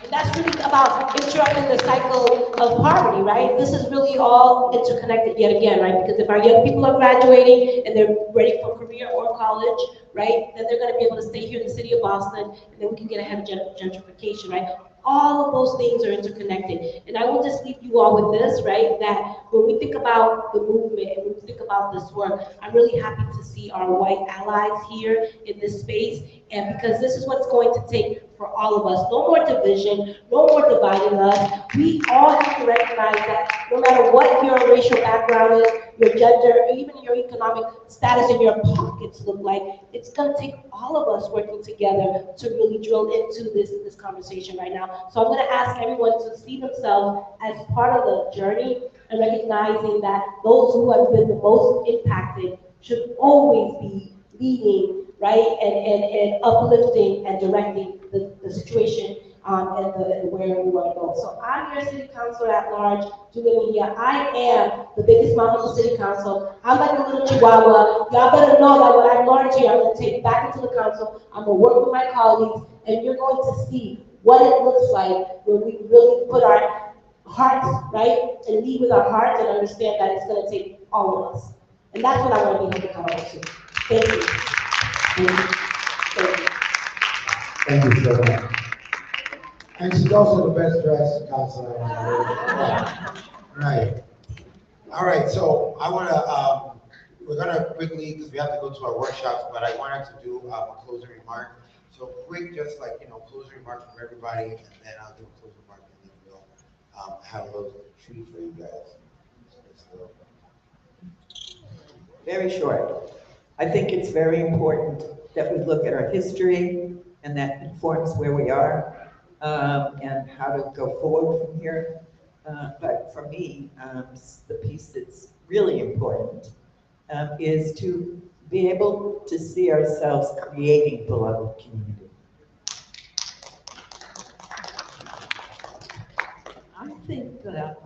And that's really about interrupting the cycle of poverty, right? This is really all interconnected yet again, right? Because if our young people are graduating and they're ready for career or college, right, then they're going to be able to stay here in the city of Boston, and then we can get ahead of gentrification, right? All of those things are interconnected. And I will just leave you all with this, right, that when we think about the movement and when we think about this work, I'm really happy to see our white allies here in this space, and because this is what's going to take for all of us. No more division, no more dividing us. We all have to recognize that no matter what your racial background is, your gender, or even your economic status in your pockets look like, it's going to take all of us working together to really drill into this conversation right now. So I'm going to ask everyone to see themselves as part of the journey and recognizing that those who have been the most impacted should always be leading, right, and uplifting and directing the situation and where we want to go. So I'm your city councilor at large, Julia Mejia. I am the biggest mom of the city council. I'm like a little chihuahua. Y'all better know that what I've learned here, I'm going to take back into the council. I'm going to work with my colleagues, and you're going to see what it looks like when we really put our hearts, right, and lead with our hearts and understand that it's going to take all of us. And that's what I want to be accountable to. Thank you. Thank you. Thank you so much. And she's also the best dressed counselor. Right. All right, so I want to, we're going to quickly, because we have to go to our workshops, but I wanted to do a closing remark. So quick, just like, closing remark from everybody, and then I'll do a closing remark, and then we'll have a little treat for you guys. Very short. I think it's very important that we look at our history, and that informs where we are, and how to go forward from here. But for me, the piece that's really important is to be able to see ourselves creating beloved community. I think that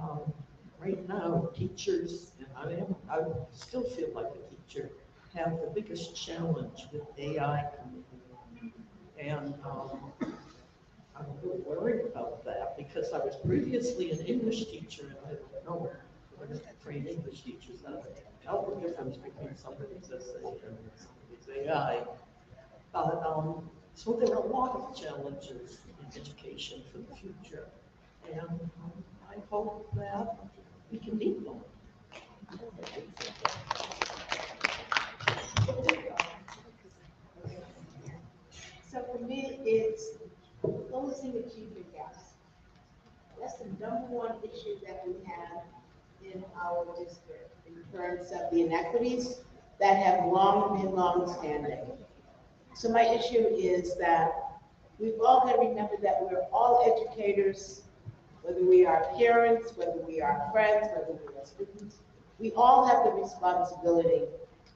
right now, teachers, and I still feel like a teacher, have the biggest challenge with AI coming in. And I'm a little worried about that because I was previously an English teacher, and I don't know, we're going to train English teachers how to tell the difference between somebody's essay and somebody's AI. But, so there are a lot of challenges in education for the future, and I hope that we can meet them. So for me, it's closing achievement gaps. That's the #1 issue that we have in our district in terms of the inequities that have been long-standing. So my issue is that we've all got to remember that we're all educators, whether we are parents, whether we are friends, whether we are students. We all have the responsibility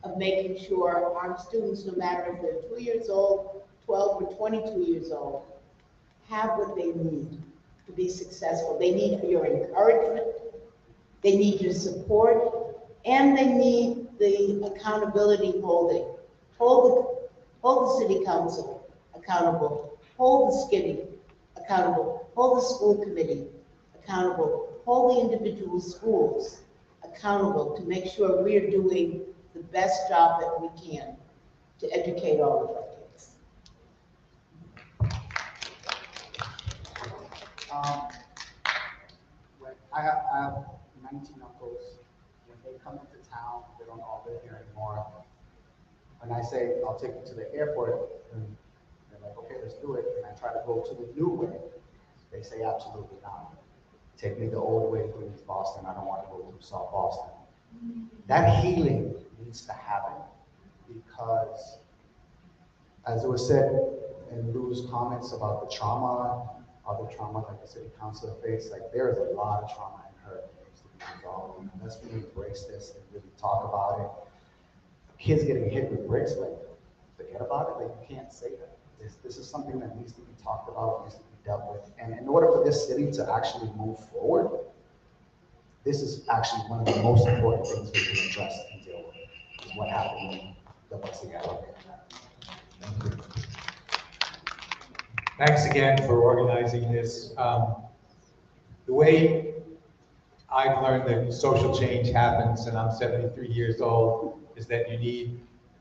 of making sure our students, no matter if they're 2 years old, 12 or 22 years old, have what they need to be successful. They need your encouragement, they need your support, and they need the accountability holding. Hold the city council accountable, hold the SCIDI accountable, hold the school committee accountable, hold the individual schools accountable to make sure we're doing the best job that we can to educate all of our kids. When I have 19 uncles. When they come into town, they don't all live here anymore. When I say I'll take you to the airport, and they're like, okay, let's do it. And I try to go to the new way. They say absolutely not. Take me the old way through East Boston. I don't want to go through South Boston. That healing needs to happen because, as it was said in Lou's comments about the trauma, other trauma like the city councilor faced, like there is a lot of trauma in her that needs to be resolved. And unless we embrace this and really talk about it, kids getting hit with bricks, like forget about it, like you can't say that. This is something that needs to be talked about, needs to be dealt with. And in order for this city to actually move forward, this is actually one of the most important things we can address and deal with, is what happened in the Bussy Alley. Thank you. Thanks again for organizing this. The way I've learned that social change happens, and I'm 73 years old, is that you need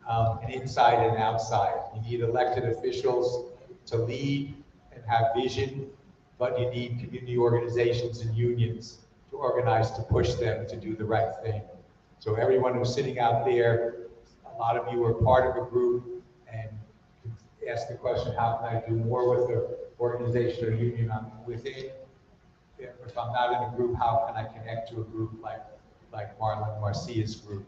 an inside and outside. You need elected officials to lead and have vision, but you need community organizations and unions to organize to push them to do the right thing. So everyone who's sitting out there, a lot of you are part of a group and ask the question, how can I do more with the organization or union I'm within? If I'm not in a group, how can I connect to a group like Marlon Marcia's group?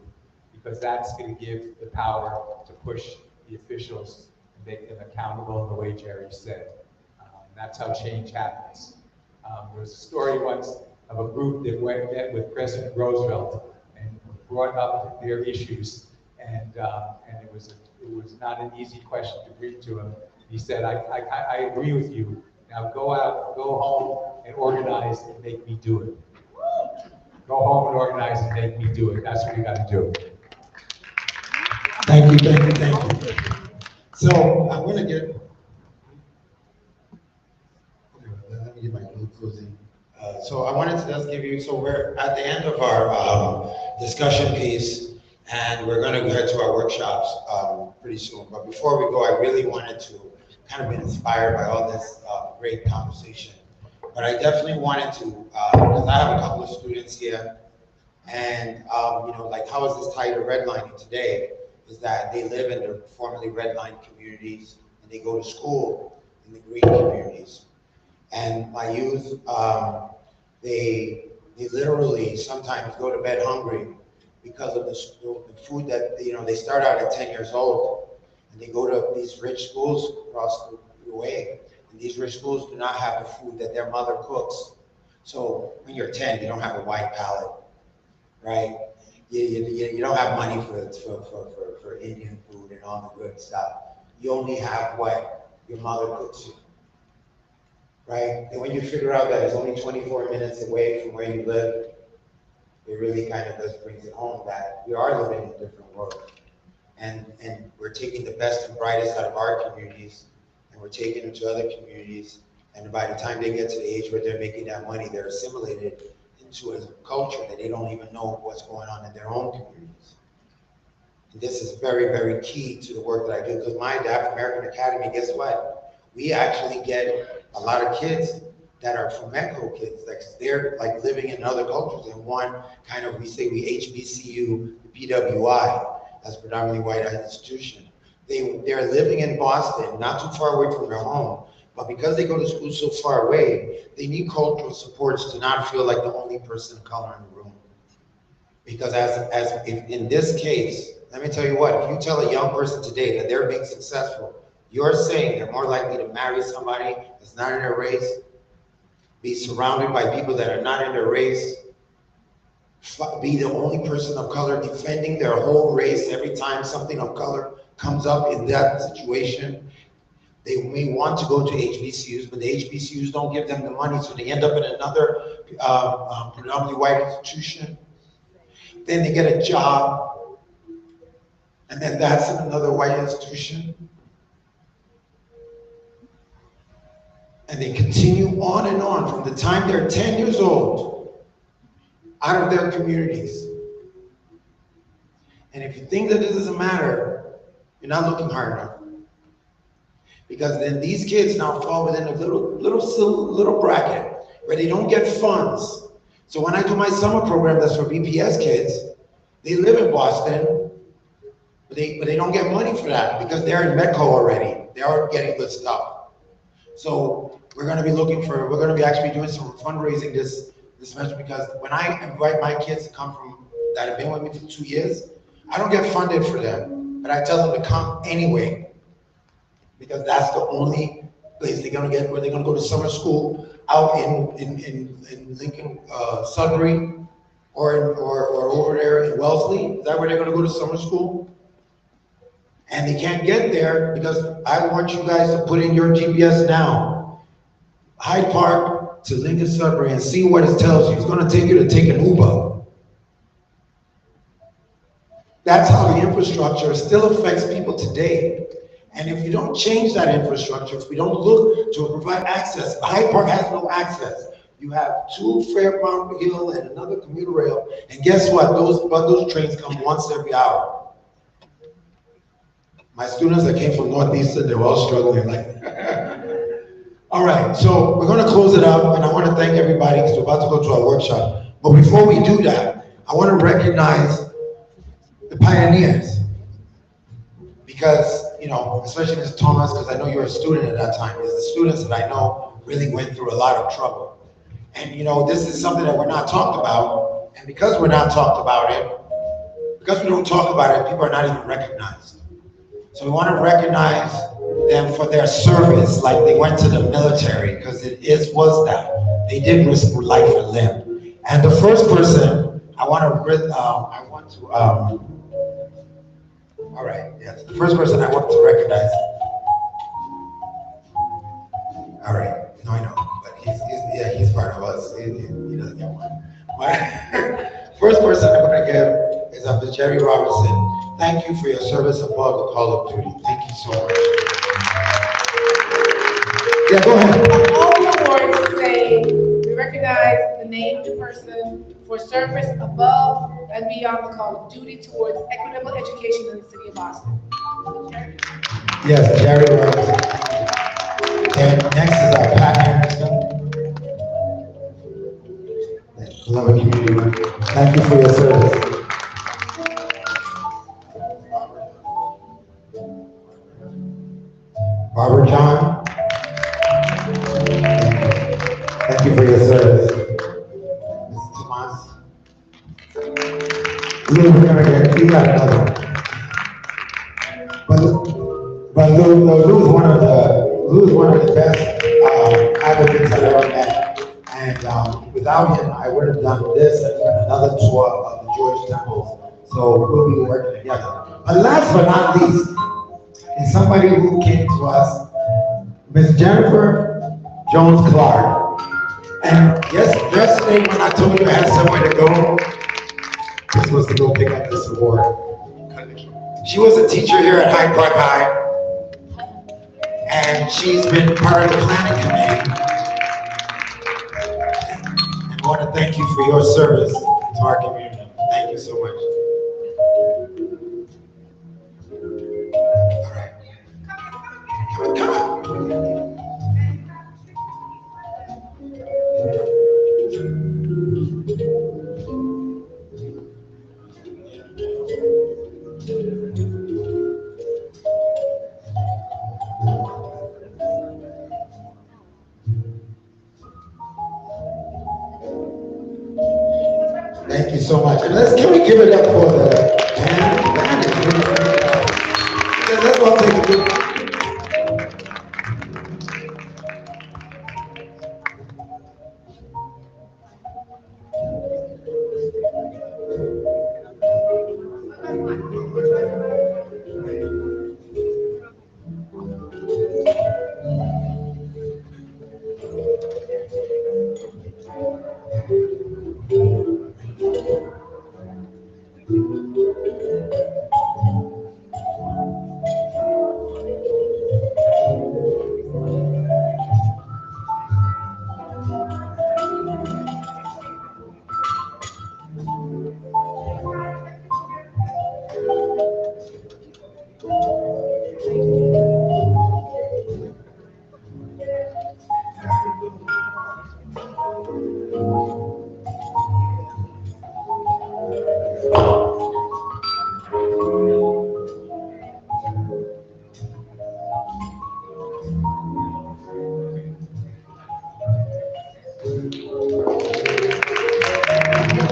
Because that's going to give the power to push the officials and make them accountable in the way Jerry said. That's how change happens. There was a story once of a group that met with President Roosevelt and brought up their issues, and it was not an easy question to bring to him. He said, I agree with you. Now go out, go home and organize and make me do it. Go home and organize and make me do it. That's what you got to do. Thank you. So I'm going to get, let me get my closing. So I wanted to just give you, so we're at the end of our discussion piece, And we're gonna head to our workshops pretty soon. But before we go, I really wanted to kind of be inspired by all this great conversation. But I definitely wanted to, because I have a couple of students here, and you know, like how is this tied to redlining today, is that they live in the formerly redlined communities, and they go to school in the green communities. And my youth, they literally sometimes go to bed hungry because of the food that, you know, they start out at 10 years old, and they go to these rich schools across the way. And these rich schools do not have the food that their mother cooks. So when you're 10, you don't have a wide palate, right? You don't have money for Indian food and all the good stuff. You only have what your mother cooks you, right? And when you figure out that it's only 24 minutes away from where you live, it really kind of does brings it home that we are living in a different world. And we're taking the best and brightest out of our communities, and we're taking them to other communities. And by the time they get to the age where they're making that money, they're assimilated into a culture that they don't even know what's going on in their own communities. And this is very, very key to the work that I do, because the African American Academy, guess what? We actually get a lot of kids that are from METCO kids, like they're like living in other cultures. And one kind of, we HBCU, the PWI, that's predominantly white institution. They're living in Boston, not too far away from their home, but because they go to school so far away, they need cultural supports to not feel like the only person of color in the room. Because if in this case, let me tell you what, if you tell a young person today that they're being successful, you're saying they're more likely to marry somebody that's not in their race, be surrounded by people that are not in their race, be the only person of color defending their whole race every time something of color comes up in that situation. They may want to go to HBCUs, but the HBCUs don't give them the money, so they end up in another predominantly white institution. Then they get a job, and then that's in another white institution. And they continue on and on from the time they're 10 years old out of their communities. And if you think that this doesn't matter, you're not looking hard enough. Because then these kids now fall within a little bracket where they don't get funds. So when I do my summer program that's for BPS kids, they live in Boston, but they don't get money for that because they're in METCO already. They are getting good stuff. So we're going to be actually doing some fundraising this semester, because when I invite my kids to come from, that have been with me for 2 years, I don't get funded for them, but I tell them to come anyway, because that's the only place they're going to get, where they're going to go to summer school out in Lincoln, Sudbury, or over there in Wellesley. Is that where they're going to go to summer school? And they can't get there because I want you guys to put in your GPS now. Hyde Park to Lincoln, Sudbury, and see what it tells you. It's going to take you to take an Uber. That's how the infrastructure still affects people today. And if you don't change that infrastructure, if we don't look to provide access, Hyde Park has no access. You have 2 Fairmount Hill and another commuter rail, and guess what? Those trains come once every hour. My students that came from Northeastern, they were all struggling like All right, so we're going to close it out, and I want to thank everybody because we're about to go to our workshop. But before we do that, I want to recognize the pioneers. Because, you know, especially Ms. Thomas, because I know you're a student at that time, because the students that I know really went through a lot of trouble. And, you know, this is something that we're not talked about. And because we're not talked about it, because we don't talk about it, people are not even recognized. So we want to recognize them for their service, like they went to the military, because was that. They did risk life and limb. And the first person I want to, all right, yes, the first person I want to recognize. All right, no, I know, but he's part of us. He doesn't get one. But first person I'm going to give is Mr. Jerry Robertson. Thank you for your service above the call of duty. Thank you so much. Yeah, go ahead. All the awards say we recognize the named person for service above and beyond the call of duty towards equitable education in the city of Boston. Yes, Jerry Rose. And next is our Pat Anderson. Love and community work. Thank you for your service. Barbara John. Thank you for your service. Mr. Tomas. Lou, we're gonna get, you got another one. But Lou's one of the best advocates I've ever met. And without him, I would have done this and even another tour of the George temples. So we'll be working together. But last but not least, is somebody who came to us, Miss Jennifer Jones Clark. And yesterday when I told you I had somewhere to go, this was to go pick up this award. She was a teacher here at Hyde Park High, and she's been part of the planning committee. And I want to thank you for your service to our community. Thank you so much. All right. Come on. Thank you so much. And can we give it up for the band? Let's all take a good.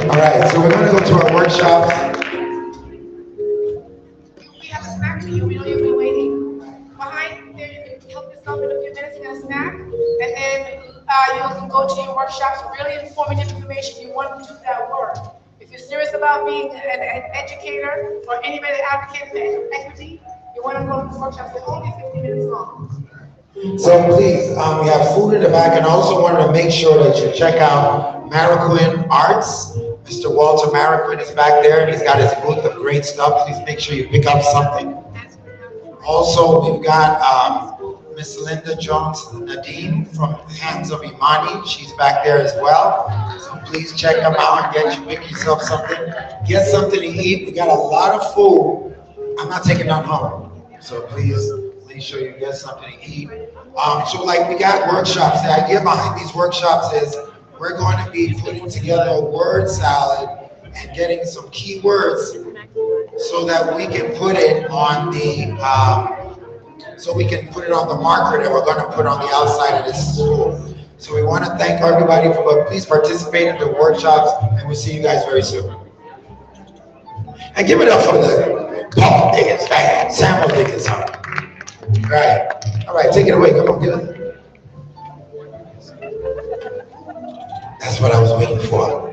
All right, so we're going to go to our workshops. We have a snack for you. We know you've been waiting. Behind there, you can help yourself in a few minutes and get a snack. And then you can go to your workshops. Really informative information. You want to do that work. If you're serious about being an educator or anybody that advocates for equity, you want to go to the workshops. They're only 50 minutes long. So please, we have food in the back, and also wanted to make sure that you check out Mariquin Arts. Mr. Walter Mariquin is back there, and he's got his booth of great stuff. Please make sure you pick up something. Also, we've got Miss Linda Jones Nadeem from Hands of Imani. She's back there as well. So please check them out and pick yourself something. Get something to eat. We got a lot of food. I'm not taking none home. So please make sure you get something to eat. So like we got workshops. The idea behind these workshops is we're going to be putting together a word salad and getting some keywords so that we can put it on the marker that we're going to put on the outside of this school. So we want to thank everybody for please participate in the workshops, and we'll see you guys very soon. And give it up for the Paul Dickens band, Samuel Dickens. Right. All right, take it away. Come on, give it. That's what I was waiting for.